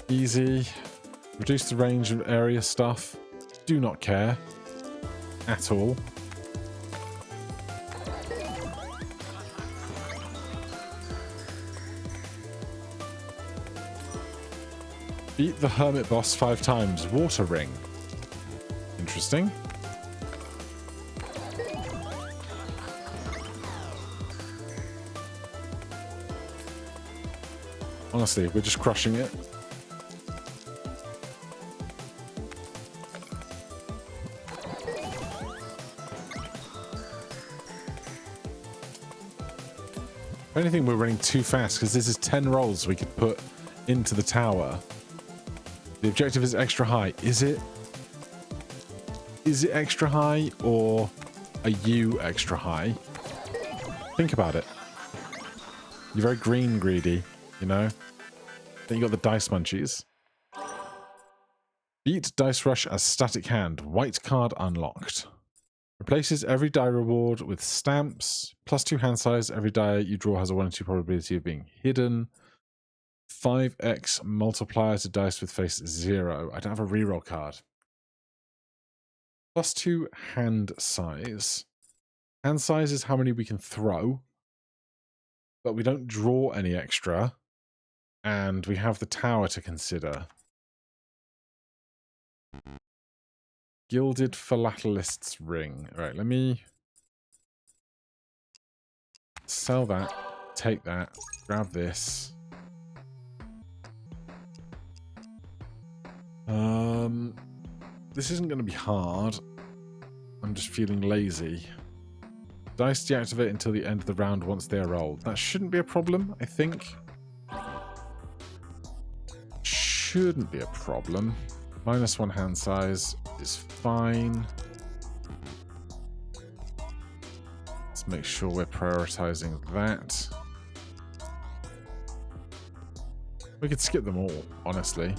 Easy. Reduce the range of area stuff. Do not care at all. Beat the hermit boss 5 times. Water ring. Interesting. Honestly, we're just crushing it. If anything, we're running too fast because this is 10 rolls we could put into the tower. The objective is extra high. Is it? Is it extra high or are you extra high? Think about it. You're very green greedy, you know? Then you got the dice munchies. Beat Dice Rush as static hand. White card unlocked. Replaces every die reward with stamps. +2 hand size. Every die you draw has a 1 in 2 probability of being hidden. 5x multiplier to dice with face 0. I don't have a reroll card. +2 hand size. Hand size is how many we can throw. But we don't draw any extra. And we have the tower to consider. Gilded Philatelist's ring. Alright, let me sell that. Take that. Grab this. This isn't going to be hard. I'm just feeling lazy. Dice deactivate until the end of the round once they are rolled. That shouldn't be a problem, I think. Shouldn't be a problem. -1 hand size is fine. Let's make sure we're prioritizing that. We could skip them all, honestly.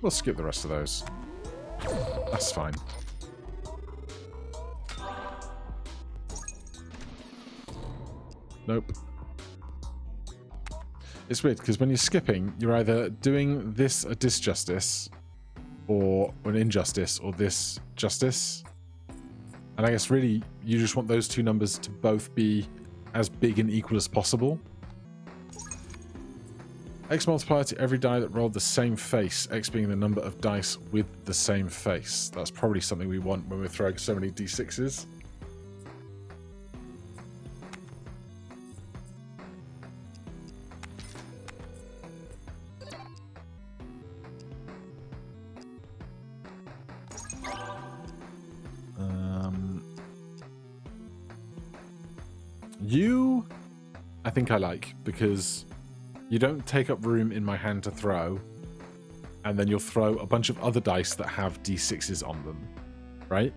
We'll skip the rest of those. That's fine. Nope. It's weird, because when you're skipping, you're either doing this a disjustice, or an injustice, or this justice. And I guess really, you just want those two numbers to both be as big and equal as possible. X multiplier to every die that rolled the same face, X being the number of dice with the same face. That's probably something we want when we're throwing so many d6s. You, I think I like, because you don't take up room in my hand to throw, and then you'll throw a bunch of other dice that have d6s on them, right?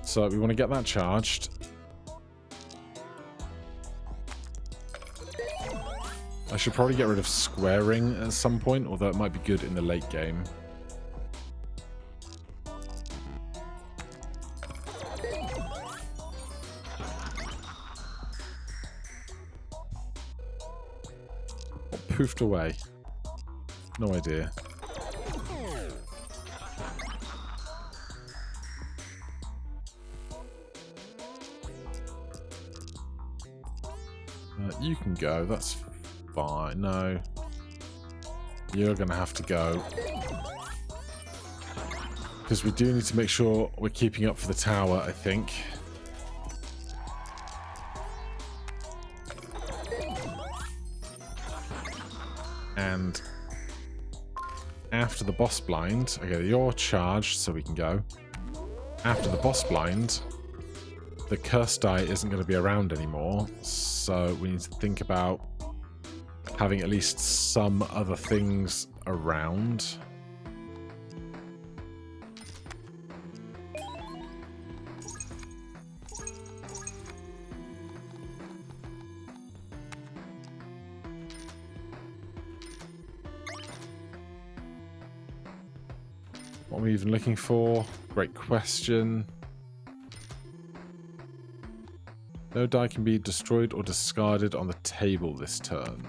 So we want to get that charged. I should probably get rid of squaring at some point, although it might be good in the late game. What poofed away? No idea. You can go, that's fine. No. You're going to have to go. Because we do need to make sure we're keeping up for the tower, I think. And after the boss blind... Okay, you're charged, so we can go. After the boss blind, the curse die isn't going to be around anymore, so we need to think about having at least some other things around. What are we even looking for? Great question. No die can be destroyed or discarded on the table this turn.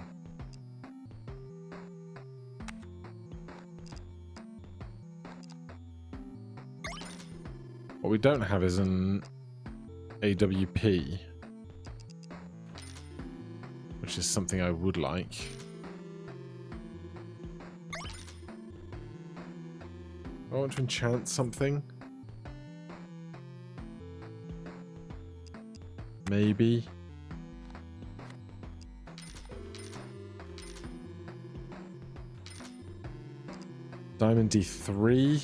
What we don't have is an AWP, which is something I would like. I want to enchant something. Maybe. Diamond D3.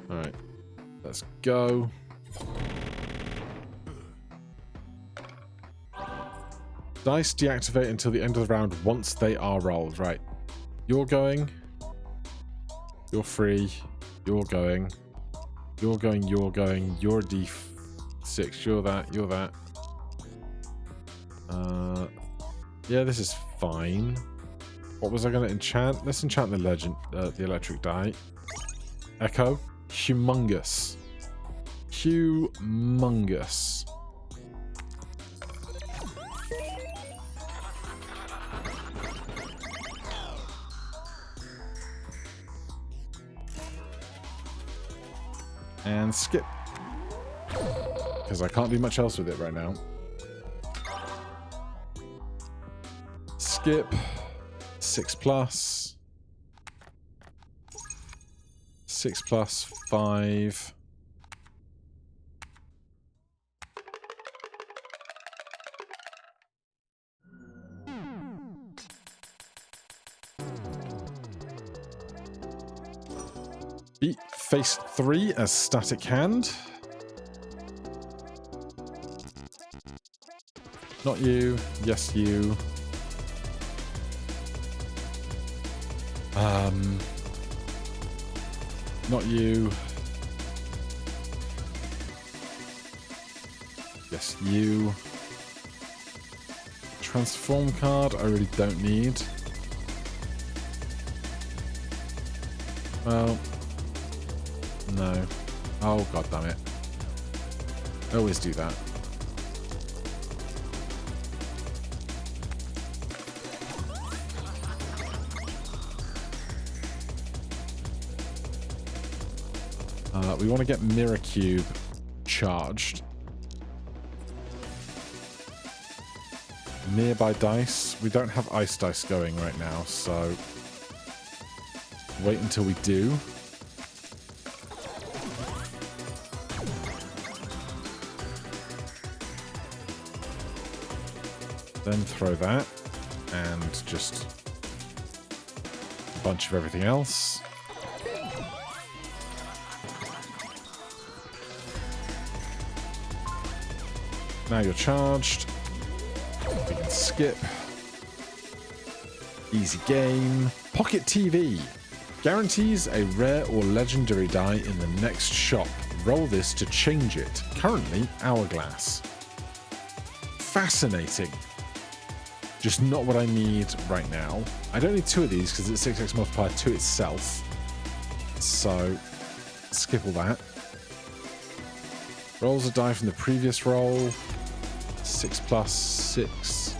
Alright. Let's go. Dice deactivate until the end of the round once they are rolled. Right. You're going. You're free. You're going. You're going, you're going, you're D6, you're that, you're that. Yeah, this is fine. What was I going to enchant? Let's enchant the the electric die. Echo. Humongous. Humongous. And skip. Because I can't do much else with it right now. Skip. 6+. 6+5. Beat face 3 as static hand. Not you. Yes, you. Not you. Yes, you. Transform card I really don't need. Well, no. Oh, god damn it. I always do that. We want to get Mirror Cube charged. Nearby dice. We don't have ice dice going right now, so wait until we do. Then throw that and just A bunch of everything else. Now you're charged. We can skip. Easy game. Pocket TV. Guarantees a rare or legendary die in the next shop. Roll this to change it. Currently, hourglass. Fascinating. Just not what I need right now. I don't need two of these because it's 6x multiplier to itself. So, skip all that. Rolls a die from the previous roll. 6 plus 6.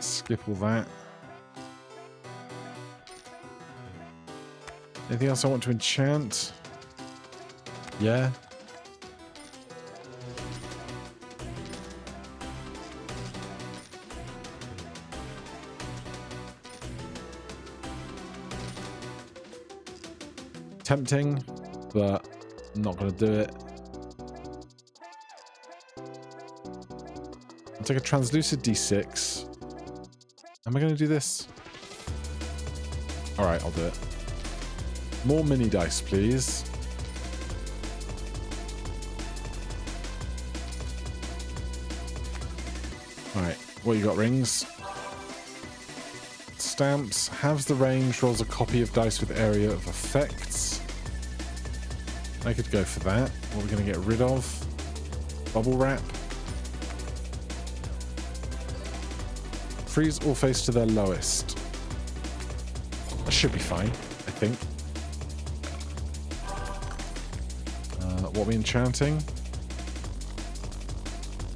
Skip all that. Anything else I want to enchant? Yeah. Tempting, but I'm not going to do it. I'll take a translucid D6. Am I going to do this? Alright, I'll do it. More mini dice, please. Alright, what you got, rings? Stamps. Halves the range, rolls a copy of dice with area of effects. I could go for that. What are we going to get rid of? Bubble wrap. Freeze all face to their lowest. That should be fine, I think. What are we enchanting?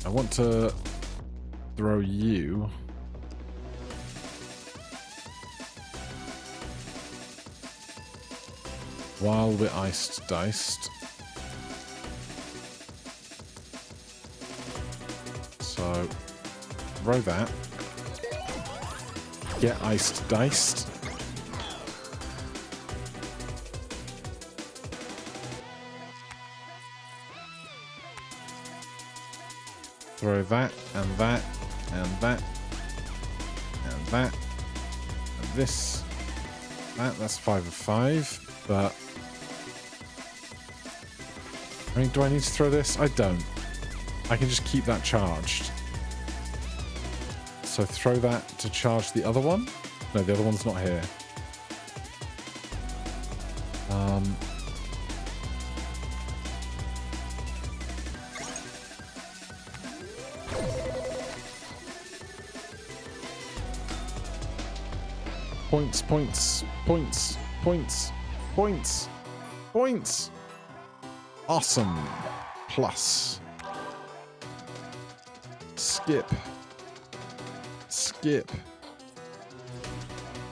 I want to throw you. While we're iced diced. So, throw that. Get iced diced. Throw that, and that, and that, and that, and this. That's 5 of 5, but... I mean, do I need to throw this? I don't. I can just keep that charged. So throw that to charge the other one? No, the other one's not here. Points, points, points, points, points, points. Awesome. Plus. Skip. Skip.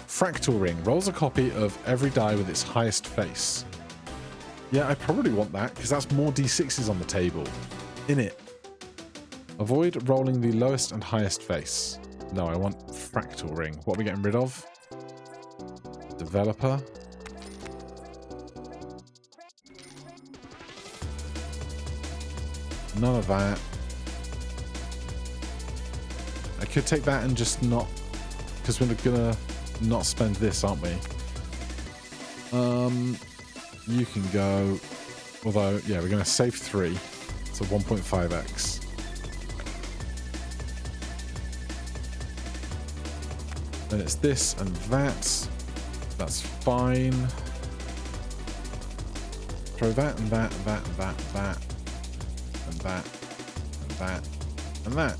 Fractal ring. Rolls a copy of every die with its highest face. Yeah, I probably want that because that's more d6s on the table. In it. Avoid rolling the lowest and highest face. No, I want fractal ring. What are we getting rid of? Developer. None of that. I could take that and just not... Because we're gonna not spend this, aren't we? You can go... Although, yeah, we're gonna save 3. So 1.5x. Then it's this and that. That's fine. Throw that and that and that and that and that. And that, and that, and that.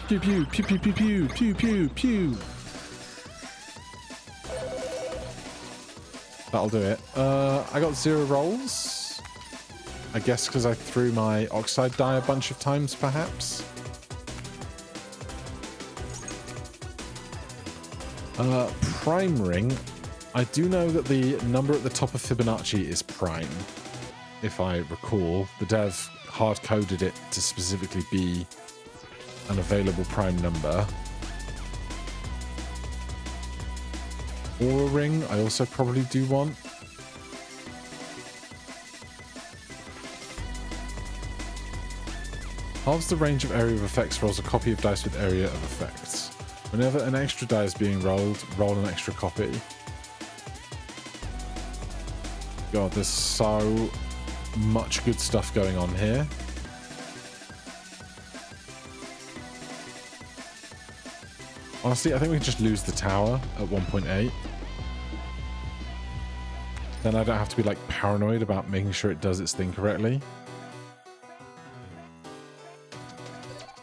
Pew pew, pew pew pew pew, pew pew pew. That'll do it. I got 0 rolls. I guess because I threw my oxide die a bunch of times, perhaps. Prime ring. I do know that the number at the top of Fibonacci is prime, if I recall. The dev hard-coded it to specifically be an available prime number. Aura ring, I also probably do want. Halves the range of area of effects, rolls a copy of dice with area of effects. Whenever an extra die is being rolled, roll an extra copy. God, there's so much good stuff going on here. Honestly, I think we can just lose the tower at 1.8. Then I don't have to be like paranoid about making sure it does its thing correctly.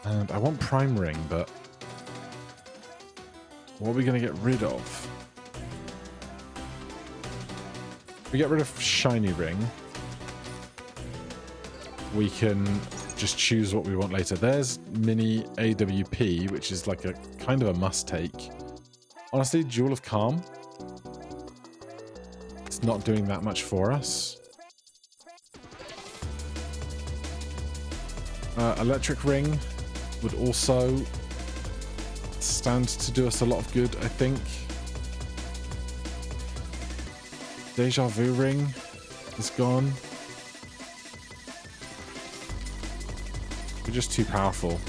And I want Prime Ring, but what are we going to get rid of? We get rid of Shiny Ring. We can just choose what we want later. There's Mini AWP, which is like a kind of a must-take. Honestly, Jewel of Calm. It's not doing that much for us. Electric Ring would also stand to do us a lot of good, I think. Deja Vu Ring is gone. We're just too powerful.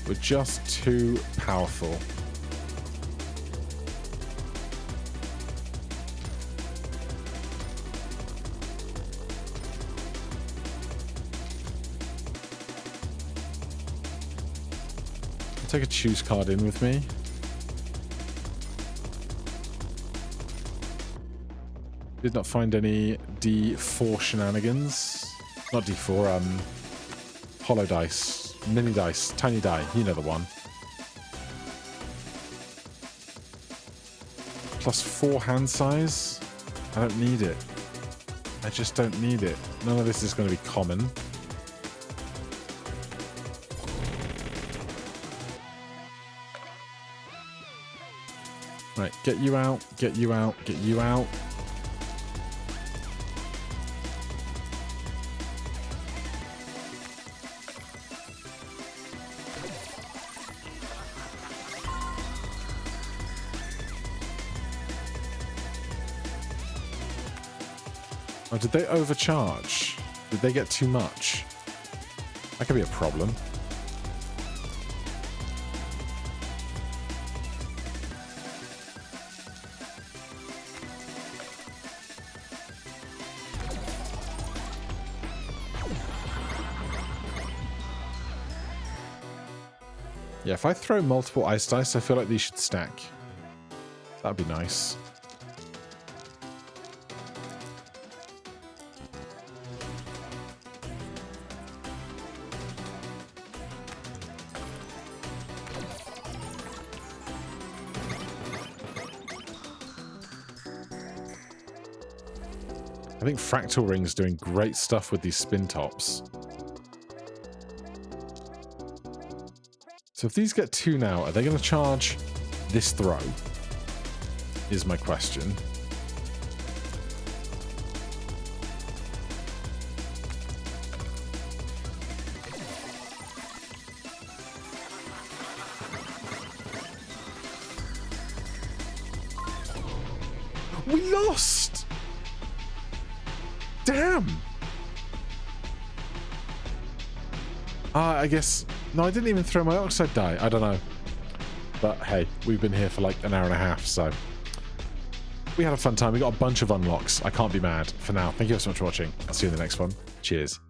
We're just too powerful. I'll take a choose card in with me. Did not find any D4 shenanigans. Not D4, hollow dice, mini dice, tiny die, you know the one. +4 hand size. I don't need it. I just don't need it. None of this is going to be common. Right, get you out, get you out, get you out. Oh, did they overcharge? Did they get too much? That could be a problem. Yeah, if I throw multiple ice dice, I feel like these should stack. That'd be nice. I think Fractal Ring's doing great stuff with these spin tops. So if these get 2 now, are they going to charge this throw? Is my question. We lost! Damn! I guess... No, I didn't even throw my Oxide die. I don't know. But hey, we've been here for like an hour and a half, so... We had a fun time. We got a bunch of unlocks. I can't be mad. For now, thank you so much for watching. I'll see you in the next one. Cheers.